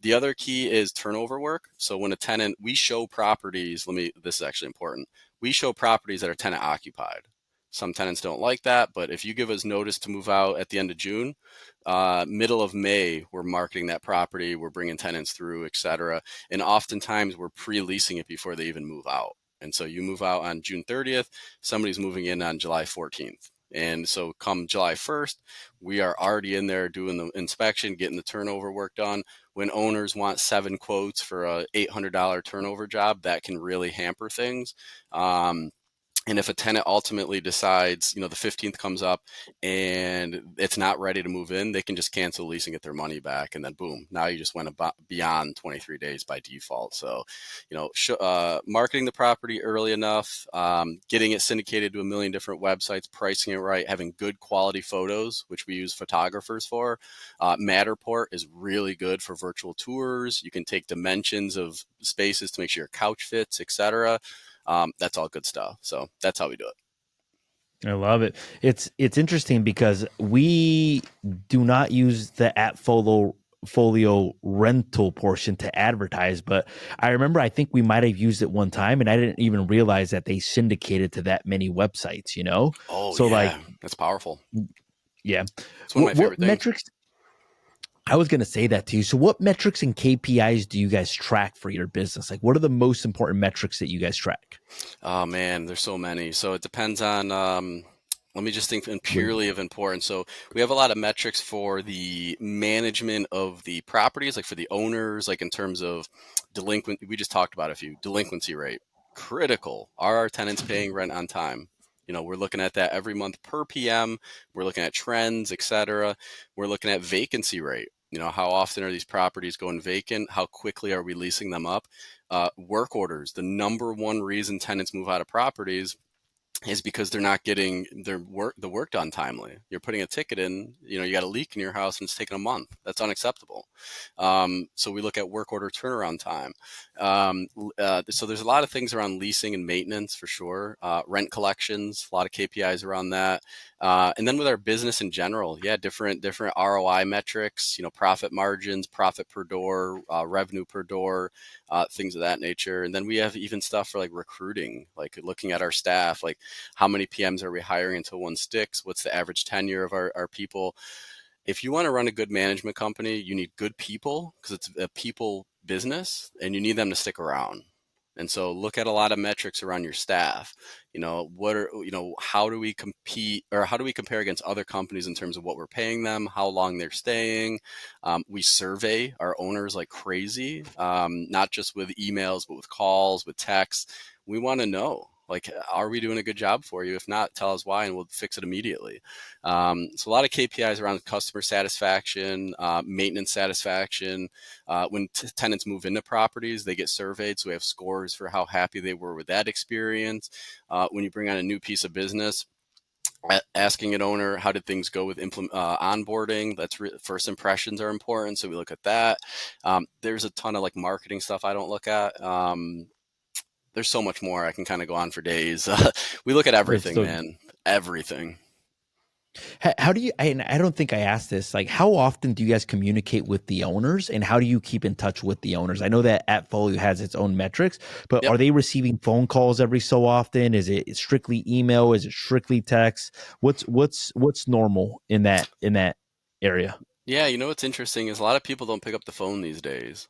Speaker 2: the other key is turnover work. So when a tenant, we show properties, this is actually important. We show properties that are tenant occupied. Some tenants don't like that, but if you give us notice to move out at the end of June, middle of May, we're marketing that property, we're bringing tenants through, et cetera. And oftentimes we're pre-leasing it before they even move out. And so you move out on June 30th, somebody's moving in on July 14th. And so come July 1st, we are already in there doing the inspection, getting the turnover work done. When owners want 7 quotes for a $800 turnover job, that can really hamper things. And if a tenant ultimately decides, the 15th comes up and it's not ready to move in, they can just cancel the lease and get their money back. And then boom, now you just went beyond 23 days by default. So, marketing the property early enough, getting it syndicated to 1 million different websites, pricing it right, having good quality photos, which we use photographers for. Matterport is really good for virtual tours. You can take dimensions of spaces to make sure your couch fits, et cetera. That's all good stuff. So that's how we do it.
Speaker 1: I love it. It's interesting because we do not use the at folio rental portion to advertise, but I remember I think we might have used it one time and I didn't even realize that they syndicated to that many websites, you know?
Speaker 2: Oh
Speaker 1: So like,
Speaker 2: yeah, that's powerful.
Speaker 1: yeah.
Speaker 2: It's one of my
Speaker 1: What
Speaker 2: favorite things.
Speaker 1: metrics I was going to say that to you. So what metrics and KPIs do you guys track for your business? Like what are the most important metrics that you guys track?
Speaker 2: Oh man, there's so many. So it depends on. Let me just think in
Speaker 1: What-
Speaker 2: purely of importance. So we have a lot of metrics for the management of the properties, like for the owners, like in terms of delinquent. We just talked about a few delinquency rate, critical. Are our tenants paying rent on time? We're looking at that every month per PM. We're looking at trends, et cetera. We're looking at vacancy rate. How often are these properties going vacant? How quickly are we leasing them up? Work orders. The number one reason tenants move out of properties is because they're not getting the work done timely. You're putting a ticket in, you got a leak in your house and it's taking a month. That's unacceptable. So we look at work order turnaround time. So there's a lot of things around leasing and maintenance for sure. Rent collections, a lot of KPIs around that. And then with our business in general, yeah, different ROI metrics, profit margins, profit per door, revenue per door, things of that nature. And then we have even stuff for like recruiting, like looking at our staff, like how many PMs are we hiring until one sticks? What's the average tenure of our people? If you want to run a good management company, you need good people because it's a people business and you need them to stick around. And so look at a lot of metrics around your staff. How do we compete or how do we compare against other companies in terms of what we're paying them, how long they're staying? We survey our owners like crazy, not just with emails, but with calls, with texts. We want to know, like, are we doing a good job for you? If not, tell us why and we'll fix it immediately. So a lot of KPIs around customer satisfaction, maintenance satisfaction. When tenants move into properties, they get surveyed. So we have scores for how happy they were with that experience. When you bring on a new piece of business, asking an owner, how did things go with onboarding? First impressions are important. So we look at that. There's a ton of like marketing stuff I don't look at. There's so much more. I can kind of go on for days. We look at
Speaker 1: It's
Speaker 2: everything,
Speaker 1: so
Speaker 2: man. Everything.
Speaker 1: how do you and I don't think I asked this, like how often do you guys communicate with the owners and how do you keep in touch with the owners? I know that AppFolio has its own metrics, but
Speaker 2: Yep.
Speaker 1: are they receiving phone calls every so often? Is it strictly email? Is it strictly text? What's normal in that area?
Speaker 2: Yeah, what's interesting is a lot of people don't pick up the phone these days,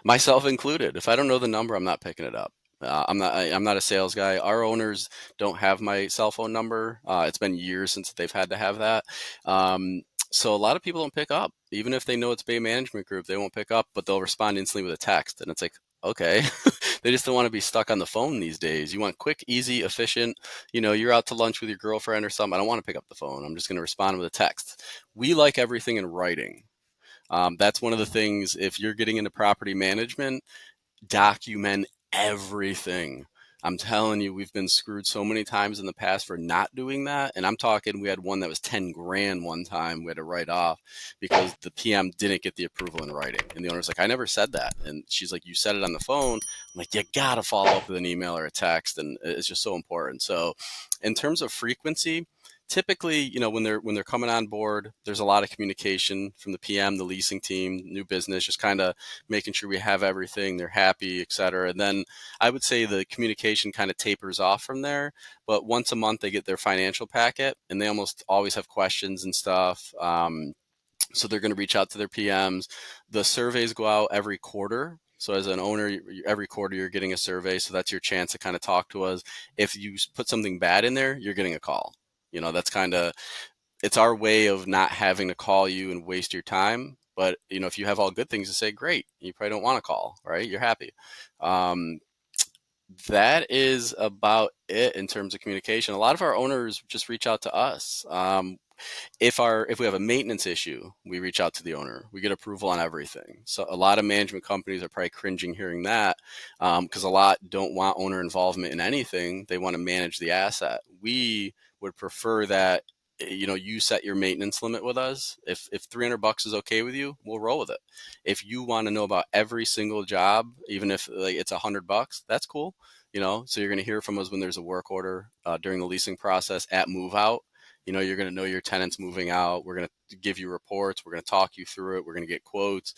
Speaker 2: myself included. If I don't know the number, I'm not picking it up. I'm not a sales guy. Our owners don't have my cell phone number. It's been years since they've had to have that. Um, so a lot of people don't pick up, even if they know it's Bay Management Group. They won't pick up, but they'll respond instantly with a text, and it's like, okay, they just don't want to be stuck on the phone these days. You want quick, easy, efficient. You're out to lunch with your girlfriend or something. I don't want to pick up the phone. I'm just going to respond with a text. We like everything in writing. That's one of the things. If you're getting into property management, document everything. I'm telling you, we've been screwed so many times in the past for not doing that. And I'm talking, we had one that was 10 grand one time we had to write off because the PM didn't get the approval in writing. And the owner's like, I never said that. And she's like, you said it on the phone. I'm like, you got to follow up with an email or a text. And it's just so important. So in terms of frequency, typically, when they're coming on board, there's a lot of communication from the PM, the leasing team, new business, just kind of making sure we have everything, they're happy, et cetera. And then I would say the communication kind of tapers off from there. But once a month, they get their financial packet, and they almost always have questions and stuff. So they're going to reach out to their PMs. The surveys go out every quarter. So as an owner, every quarter you're getting a survey. So that's your chance to kind of talk to us. If you put something bad in there, you're getting a call. That's kind of, it's our way of not having to call you and waste your time. But if you have all good things to say, great. You probably don't want to call, right? You're happy. Um, that is about it in terms of communication. A lot of our owners just reach out to us. If we have a maintenance issue, we reach out to the owner. We get approval on everything. So a lot of management companies are probably cringing hearing that because a lot don't want owner involvement in anything. They want to manage the asset. We would prefer that you set your maintenance limit with us. If $300 is okay with you, we'll roll with it. If you want to know about every single job, even if like it's $100, that's cool. So you're going to hear from us when there's a work order during the leasing process at move out. You're going to know your tenant's moving out. We're going to give you reports. We're going to talk you through it. We're going to get quotes.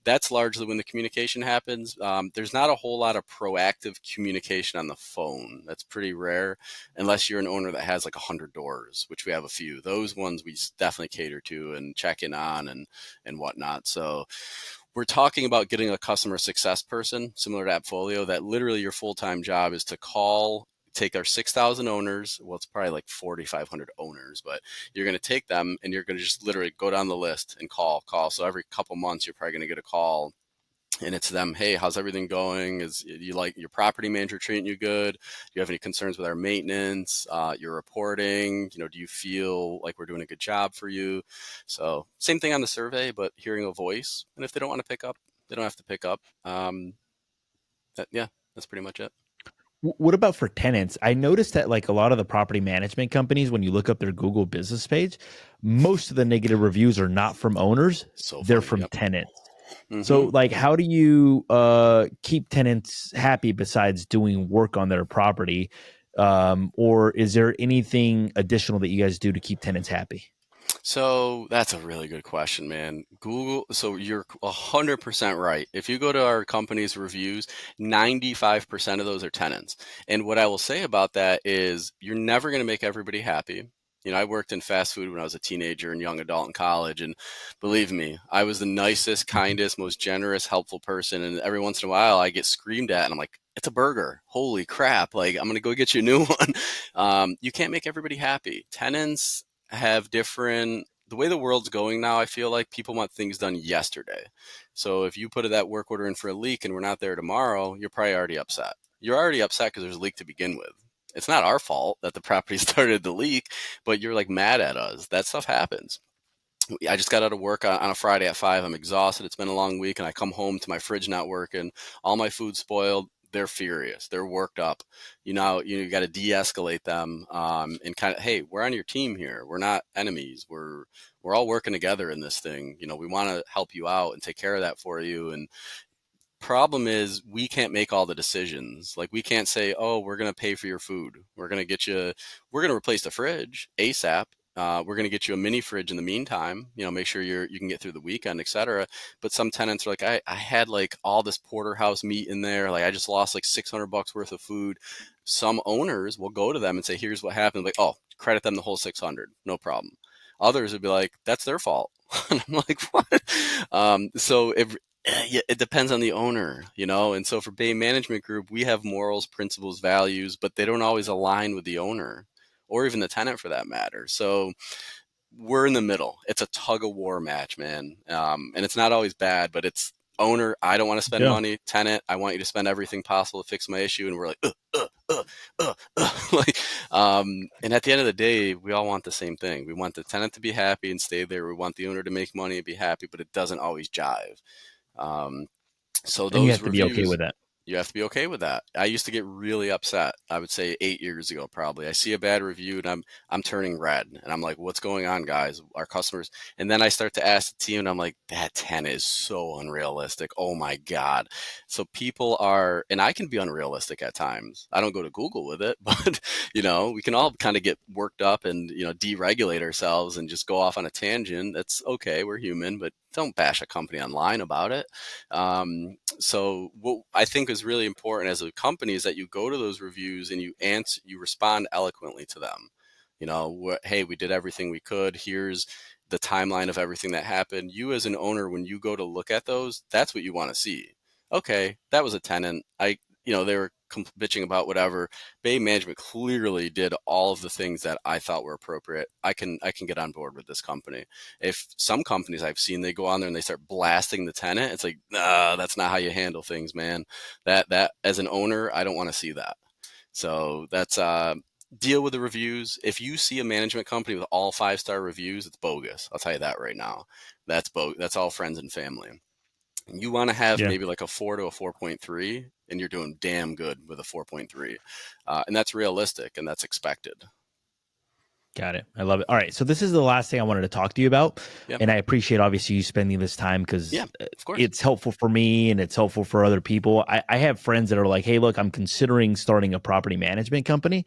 Speaker 2: That's largely when the communication happens. There's not a whole lot of proactive communication on the phone. That's pretty rare, unless you're an owner that has like 100 doors, which we have a few. Those ones we definitely cater to and check in on and whatnot. So we're talking about getting a customer success person similar to Appfolio that literally your full-time job is to call, take our 6,000 owners. Well, it's probably like 4,500 owners, but you're going to take them and you're going to just literally go down the list and call. So every couple months, you're probably going to get a call, and it's them. Hey, how's everything going? Is you like your property manager treating you good? Do you have any concerns with our maintenance? Your reporting? Do you feel like we're doing a good job for you? So same thing on the survey, but hearing a voice. And if they don't want to pick up, they don't have to pick up. Yeah, that's pretty much it.
Speaker 1: What about for tenants? I noticed that like a lot of the property management companies, when you look up their Google business page, most of the negative reviews are not from owners,
Speaker 2: So
Speaker 1: they're
Speaker 2: funny.
Speaker 1: from
Speaker 2: Yep.
Speaker 1: tenants. So
Speaker 2: Mm-hmm.
Speaker 1: like how do you keep tenants happy besides doing work on their property? Or is there anything additional that you guys do to keep tenants happy?
Speaker 2: So that's a really good question, man. Google, so you're 100% right. If you go to our company's reviews, 95% of those are tenants. And what I will say about that is you're never going to make everybody happy. I worked in fast food when I was a teenager and young adult in college. And believe me, I was the nicest, kindest, most generous, helpful person. And every once in a while, I get screamed at and I'm like, it's a burger. Holy crap. Like, I'm going to go get you a new one. You can't make everybody happy. Tenants have different the way the world's going now. I feel like people want things done yesterday. So if you put that work order in for a leak and we're not there tomorrow, you're probably already upset. You're already upset because there's a leak to begin with. It's not our fault that the property started the leak, but you're like mad at us. That stuff happens. I just got out of work on a Friday at 5. I'm exhausted. It's been a long week, and I come home to my fridge not working. All my food spoiled. They're furious. They're worked up. You got to de-escalate them, and kind of, hey, we're on your team here. We're not enemies. We're all working together in this thing. We want to help you out and take care of that for you. And problem is we can't make all the decisions. Like we can't say, oh, we're going to pay for your food. We're going to replace the fridge ASAP. We're going to get you a mini fridge in the meantime, make sure you can get through the weekend, etc. But some tenants are like, I had like all this porterhouse meat in there. Like I just lost like $600 worth of food. Some owners will go to them and say, here's what happened. Like, oh, credit them the whole 600, no problem. Others would be like, that's their fault. And I'm like, what? So yeah, it depends on the owner, And so for Bay Management Group, we have morals, principles, values, but they don't always align with the owner or even the tenant for that matter. So we're in the middle. It's a tug of war match, man. And it's not always bad, but it's owner, I don't want to spend
Speaker 1: Yeah.
Speaker 2: money. Tenant, I want you to spend everything possible to fix my issue. And we're like, like, and at the end of the day, we all want the same thing. We want the tenant to be happy and stay there. We want the owner to make money and be happy, but it doesn't always jive. Um, so
Speaker 1: And you
Speaker 2: those
Speaker 1: have to be okay
Speaker 2: reviews,
Speaker 1: with that.
Speaker 2: you have to be okay with that. I used to get really upset. I would say 8 years ago, probably. I see a bad review and I'm turning red, and I'm like, "What's going on, guys? Our customers." And then I start to ask the team, and I'm like, "That 10 is so unrealistic. Oh my god!" So people are, and I can be unrealistic at times. I don't go to Google with it, but we can all kind of get worked up and deregulate ourselves and just go off on a tangent. That's okay. We're human, but don't bash a company online about it. So what I think is really important as a company is that you go to those reviews and you respond eloquently to them. Hey, we did everything we could. Here's the timeline of everything that happened. You as an owner, when you go to look at those, that's what you want to see. Okay, that was a tenant. They were bitching about whatever. Bay Management clearly did all of the things that I thought were appropriate. I can get on board with this company. If some companies I've seen, they go on there and they start blasting the tenant, it's like, nah, that's not how you handle things, man. That as an owner, I don't want to see that. So that's deal with the reviews. If you see a management company with all 5-star reviews, it's bogus. I'll tell you that right now. That's all friends and family. You want to have
Speaker 1: Yeah.
Speaker 2: maybe like a 4 to a 4.3, and you're doing damn good with a 4.3. And that's realistic and that's expected.
Speaker 1: Got it. I love it. All right. So this is the last thing I wanted to talk to you about.
Speaker 2: Yep.
Speaker 1: And I appreciate obviously you spending this time
Speaker 2: Yeah,
Speaker 1: because
Speaker 2: of course.
Speaker 1: it's helpful for me and it's helpful for other people. I have friends that are like, hey, look, I'm considering starting a property management company.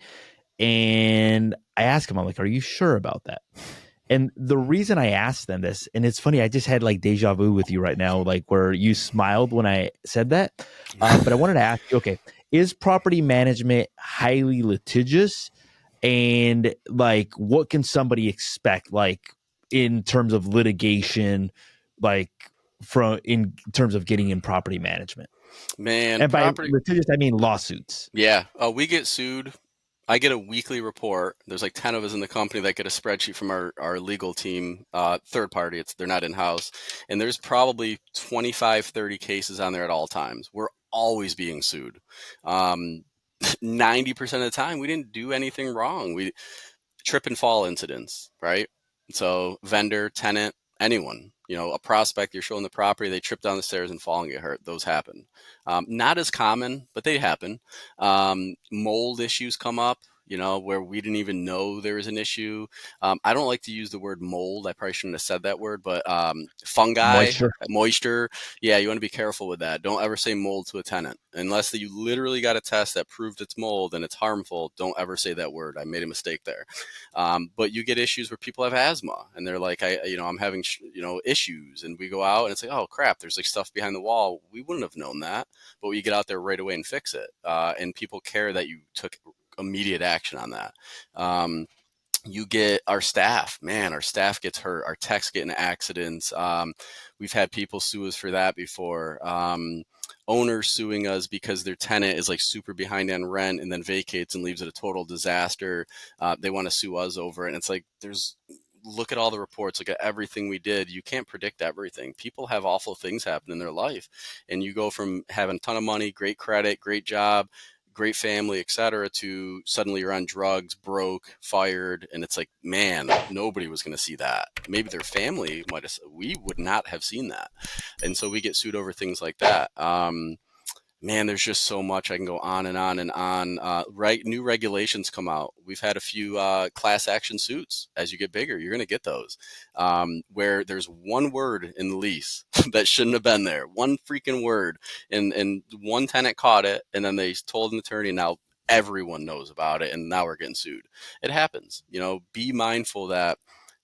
Speaker 1: And I ask them, I'm like, are you sure about that? And the reason I asked them this, and it's funny, I just had like deja vu with you right now, like where you smiled when I said that. But I wanted to ask you, okay, is property management highly litigious? And like, what can somebody expect, like in terms of litigation, like from in terms of getting in property management?
Speaker 2: Man,
Speaker 1: And by
Speaker 2: property.
Speaker 1: litigious, I mean lawsuits.
Speaker 2: Yeah. We get sued. I get a weekly report. There's like 10 of us in the company that get a spreadsheet from our legal team, third party. They're not in house. And there's probably 25, 30 cases on there at all times. We're always being sued. Um, 90% of the time, we didn't do anything wrong. We trip and fall incidents, right? So vendor, tenant, anyone, a prospect, you're showing the property, they trip down the stairs and fall and get hurt. Those happen. Not as common, but they happen. Mold issues come up, where we didn't even know there was an issue. I don't like to use the word mold. I probably shouldn't have said that word, but fungi,
Speaker 1: Moisture.
Speaker 2: moisture. Yeah, you want to be careful with that. Don't ever say mold to a tenant. Unless you literally got a test that proved it's mold and it's harmful, don't ever say that word. I made a mistake there. But you get issues where people have asthma and they're like, I'm having, issues, and we go out and it's like, oh crap, there's like stuff behind the wall. We wouldn't have known that, but we get out there right away and fix it. And people care that you took immediate action on that. You get our staff, man, our staff gets hurt, our techs get in accidents. We've had people sue us for that before. Owners suing us because their tenant is like super behind on rent and then vacates and leaves it a total disaster. They want to sue us over it. And it's like, look at all the reports, look at everything we did. You can't predict everything. People have awful things happen in their life. And you go from having a ton of money, great credit, great job, great family, etc., to suddenly you're on drugs, broke, fired, and it's like, man, nobody was going to see that. Maybe their family might have. We would not have seen that, and so we get sued over things like that. Man, there's just so much. I can go on and on and on. New regulations come out. We've had a few class action suits. As you get bigger, you're going to get those where there's one word in the lease that shouldn't have been there. One freaking word. And one tenant caught it, and then they told an attorney. Now everyone knows about it, and now we're getting sued. It happens. Be mindful that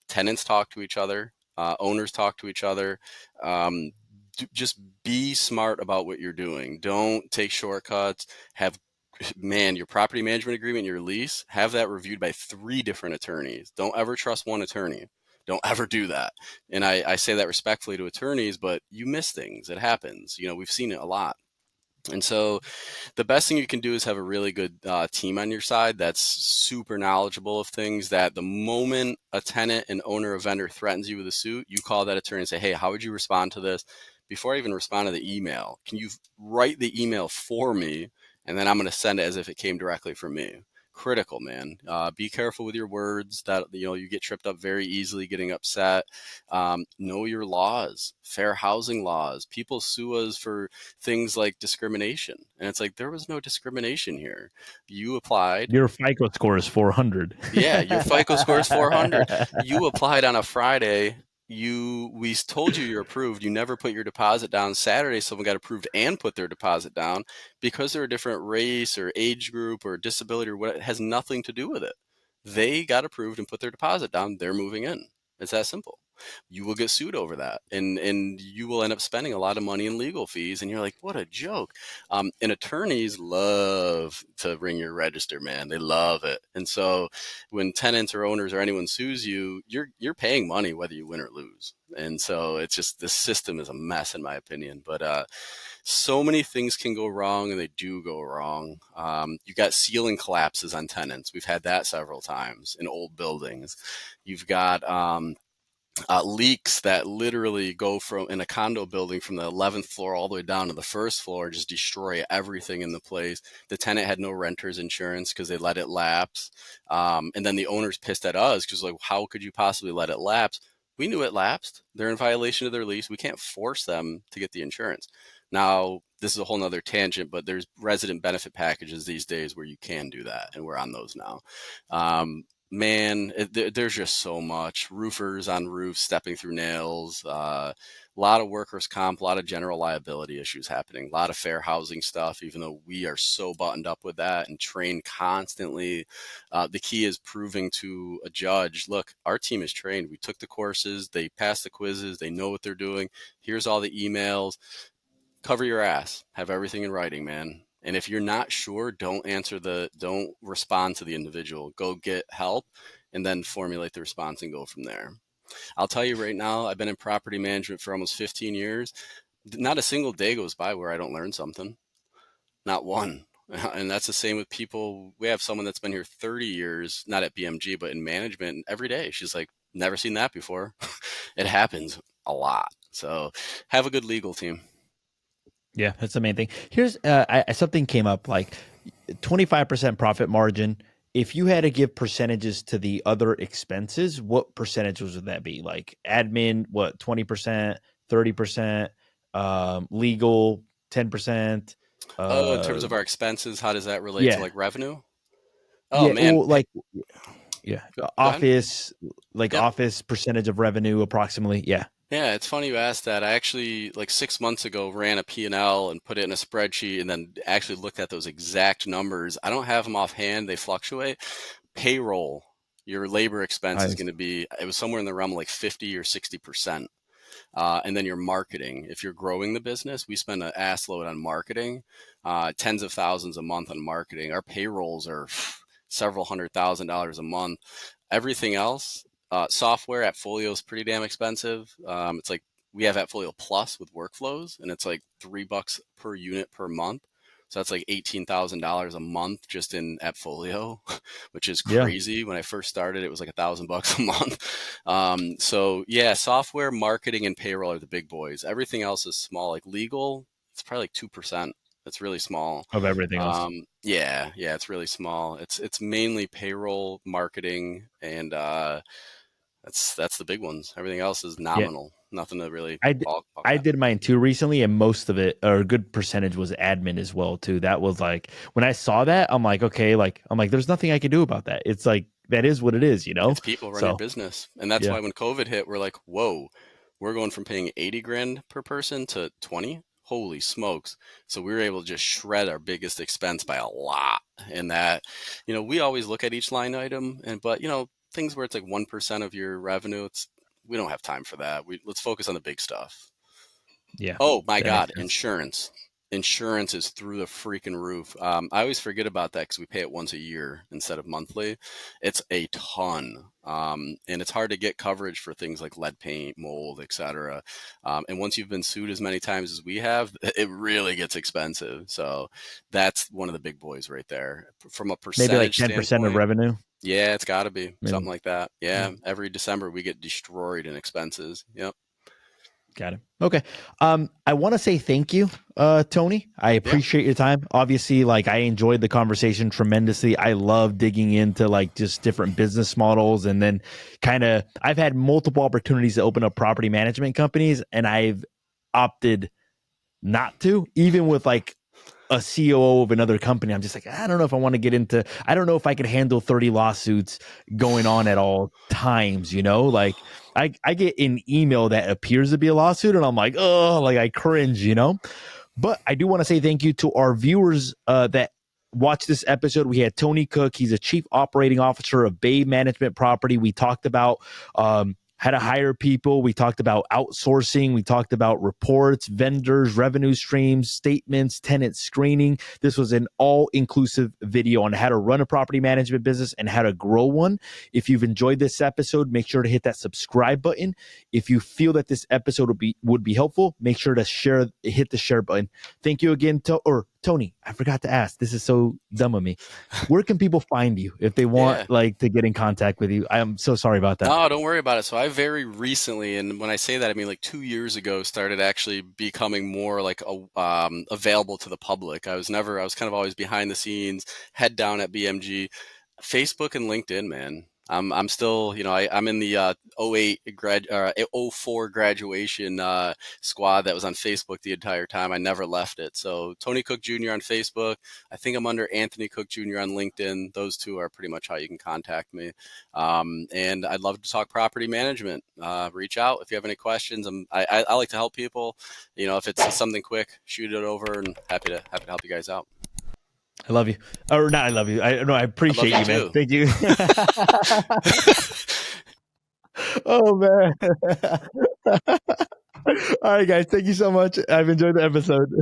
Speaker 2: tenants talk to each other. Owners talk to each other. Just be smart about what you're doing. Don't take shortcuts. Your property management agreement, your lease, have that reviewed by 3 different attorneys. Don't ever trust one attorney. Don't ever do that. And I say that respectfully to attorneys, but you miss things. It happens. We've seen it a lot. And so the best thing you can do is have a really good team on your side that's super knowledgeable of things, that the moment a tenant, an owner, a vendor threatens you with a suit, you call that attorney and say, hey, how would you respond to this? Before I even respond to the email, can you write the email for me? And then I'm going to send it as if it came directly from me. Critical, man. Be careful with your words. That you get tripped up very easily getting upset. Know your laws, fair housing laws. People sue us for things like discrimination, and it's like, there was no discrimination here. You applied.
Speaker 1: Your FICO score is 400.
Speaker 2: Yeah, your FICO score is 400. You applied on a Friday. We told you you're approved. You never put your deposit down. Saturday, someone got approved and put their deposit down because they're a different race or age group or disability or what. It has nothing to do with it. They got approved and put their deposit down. They're moving in. It's that simple. You will get sued over that, and you will end up spending a lot of money in legal fees. And you're like, what a joke. And attorneys love to ring your register, man. They love it. And so when tenants or owners or anyone sues you, you're paying money whether you win or lose. And so it's just, the system is a mess in my opinion. But so many things can go wrong, and they do go wrong. You got ceiling collapses on tenants. We've had that several times in old buildings. You've got leaks that literally go from, in a condo building, from the 11th floor all the way down to the first floor, just destroy everything in the place. The tenant had no renter's insurance because they let it lapse. And then the owner's pissed at us because, like, how could you possibly let it lapse? We knew it lapsed. They're in violation of their lease. We can't force them to get the insurance. Now, this is a whole nother tangent, but there's resident benefit packages these days where you can do that, and we're on those now. Man, there's just so much. Roofers on roofs, stepping through nails, a lot of workers' comp, a lot of general liability issues happening, a lot of fair housing stuff, even though we are so buttoned up with that and trained constantly. The key is proving to a judge, look, our team is trained. We took the courses, they passed the quizzes, they know what they're doing. Here's all the emails. Cover your ass. Have everything in writing, man. And if you're not sure, don't respond to the individual. Go get help and then formulate the response and go from there. I'll tell you right now, I've been in property management for almost 15 years. Not a single day goes by where I don't learn something. Not one. And that's the same with people. We have someone that's been here 30 years, not at BMG, but in management every day. She's like, never seen that before. It happens a lot. So have a good legal team.
Speaker 1: Yeah, that's the main thing. Here's something came up like 25% profit margin. If you had to give percentages to the other expenses, what percentages would that be? Like admin, what, 20%, 30%, legal, 10%?
Speaker 2: Oh, in terms of our expenses, how does that relate to
Speaker 1: Yeah.
Speaker 2: like revenue? Oh
Speaker 1: Yeah.
Speaker 2: man,
Speaker 1: Well, like, yeah.
Speaker 2: go ahead.
Speaker 1: Office, like
Speaker 2: Yep.
Speaker 1: office percentage of revenue approximately. Yeah.
Speaker 2: Yeah, it's funny you asked that. I actually, like 6 months ago, ran a P&L and put it in a spreadsheet and then actually looked at those exact numbers. I don't have them offhand, they fluctuate. Payroll, your labor expense is
Speaker 1: Nice.
Speaker 2: going to be, it was somewhere in the realm of like 50 or 60%. And then your marketing. If you're growing the business, we spend an ass load on marketing, tens of thousands a month on marketing. Our payrolls are several $100,000 a month. Everything else, software at Folio is pretty damn expensive. It's like we have AppFolio Plus with workflows, and it's like $3 per unit per month. So that's like $18,000 a month just in AppFolio, which is
Speaker 1: Yeah.
Speaker 2: crazy. When I first started, it was like $1,000 a month. So yeah, software, marketing, and payroll are the big boys. Everything else is small. Like legal, it's probably like 2%. It's really small.
Speaker 1: Of everything else.
Speaker 2: Yeah, it's really small. It's mainly payroll, marketing, and that's the big ones. Everything else is
Speaker 1: Yeah.
Speaker 2: nominal. Nothing to really
Speaker 1: I, d-
Speaker 2: balk
Speaker 1: I
Speaker 2: at.
Speaker 1: did mine too recently, and most of it, or a good percentage, was admin as well too. That was like when I saw that, I'm like, okay, like I'm like, there's nothing I can do about that. It's like that is what it is, you know.
Speaker 2: It's people run your
Speaker 1: So
Speaker 2: business, and that's
Speaker 1: yeah,
Speaker 2: why when COVID hit, we're like, whoa, we're going from paying 80 grand per person to 20. Holy smokes! So we were able to just shred our biggest expense by a lot. And that, we always look at each line item, but things where it's like 1% of your revenue, we don't have time for that. Let's focus on the big stuff.
Speaker 1: yeah,
Speaker 2: Oh my
Speaker 1: that makes
Speaker 2: God,
Speaker 1: sense.
Speaker 2: insurance. Insurance is through the freaking roof. I always forget about that because we pay it once a year instead of monthly. It's a ton. And it's hard to get coverage for things like lead paint, mold, etc. And once you've been sued as many times as we have, it really gets expensive. So that's one of the big boys right there. From a
Speaker 1: Maybe like
Speaker 2: percentage
Speaker 1: 10% of
Speaker 2: standpoint,
Speaker 1: revenue.
Speaker 2: yeah, it's got to be
Speaker 1: Maybe.
Speaker 2: something like that.
Speaker 1: Yeah.
Speaker 2: Yeah, every December we get destroyed in expenses. Yep.
Speaker 1: Got it. Okay. I want to say thank you, Tony. I
Speaker 2: Yeah.
Speaker 1: appreciate your time. Obviously, like I enjoyed the conversation tremendously. I love digging into like just different business models and then kind of I've had multiple opportunities to open up property management companies and I've opted not to, even with like a COO of another company. I'm just like, I don't know if I want to get into, I don't know if I could handle 30 lawsuits going on at all times, you know? Like I get an email that appears to be a lawsuit and I'm like, oh, like I cringe, you know? But I do want to say thank you to our viewers that watched this episode. We had Tony Cook. He's a chief operating officer of Bay Management Property. We talked about how to hire people. We talked about outsourcing. We talked about reports, vendors, revenue streams, statements, tenant screening. This was an all-inclusive video on how to run a property management business and how to grow one. If you've enjoyed this episode, make sure to hit that subscribe button. If you feel that this episode would be helpful, make sure to hit the share button. Thank you again, Tony. I forgot to ask. This is so dumb of me. Where can people find you if they want
Speaker 2: Yeah.
Speaker 1: like to get in contact with you? I am so sorry about that.
Speaker 2: No, don't worry about it. So I very recently, and when I say that, I mean like 2 years ago, started actually becoming more like available to the public. I was kind of always behind the scenes, head down at BMG, Facebook and LinkedIn, man. I'm still, I'm in the '04 graduation squad that was on Facebook the entire time. I never left it. So Tony Cook Jr. on Facebook. I think I'm under Anthony Cook Jr. on LinkedIn. Those two are pretty much how you can contact me. And I'd love to talk property management. Reach out if you have any questions. I like to help people. If it's something quick, shoot it over, and happy to help you guys out.
Speaker 1: I love you. Or not I love you. I
Speaker 2: I love
Speaker 1: appreciate
Speaker 2: you
Speaker 1: you, man.
Speaker 2: too.
Speaker 1: Thank you. Oh man. All right, guys. Thank you so much. I've enjoyed the episode.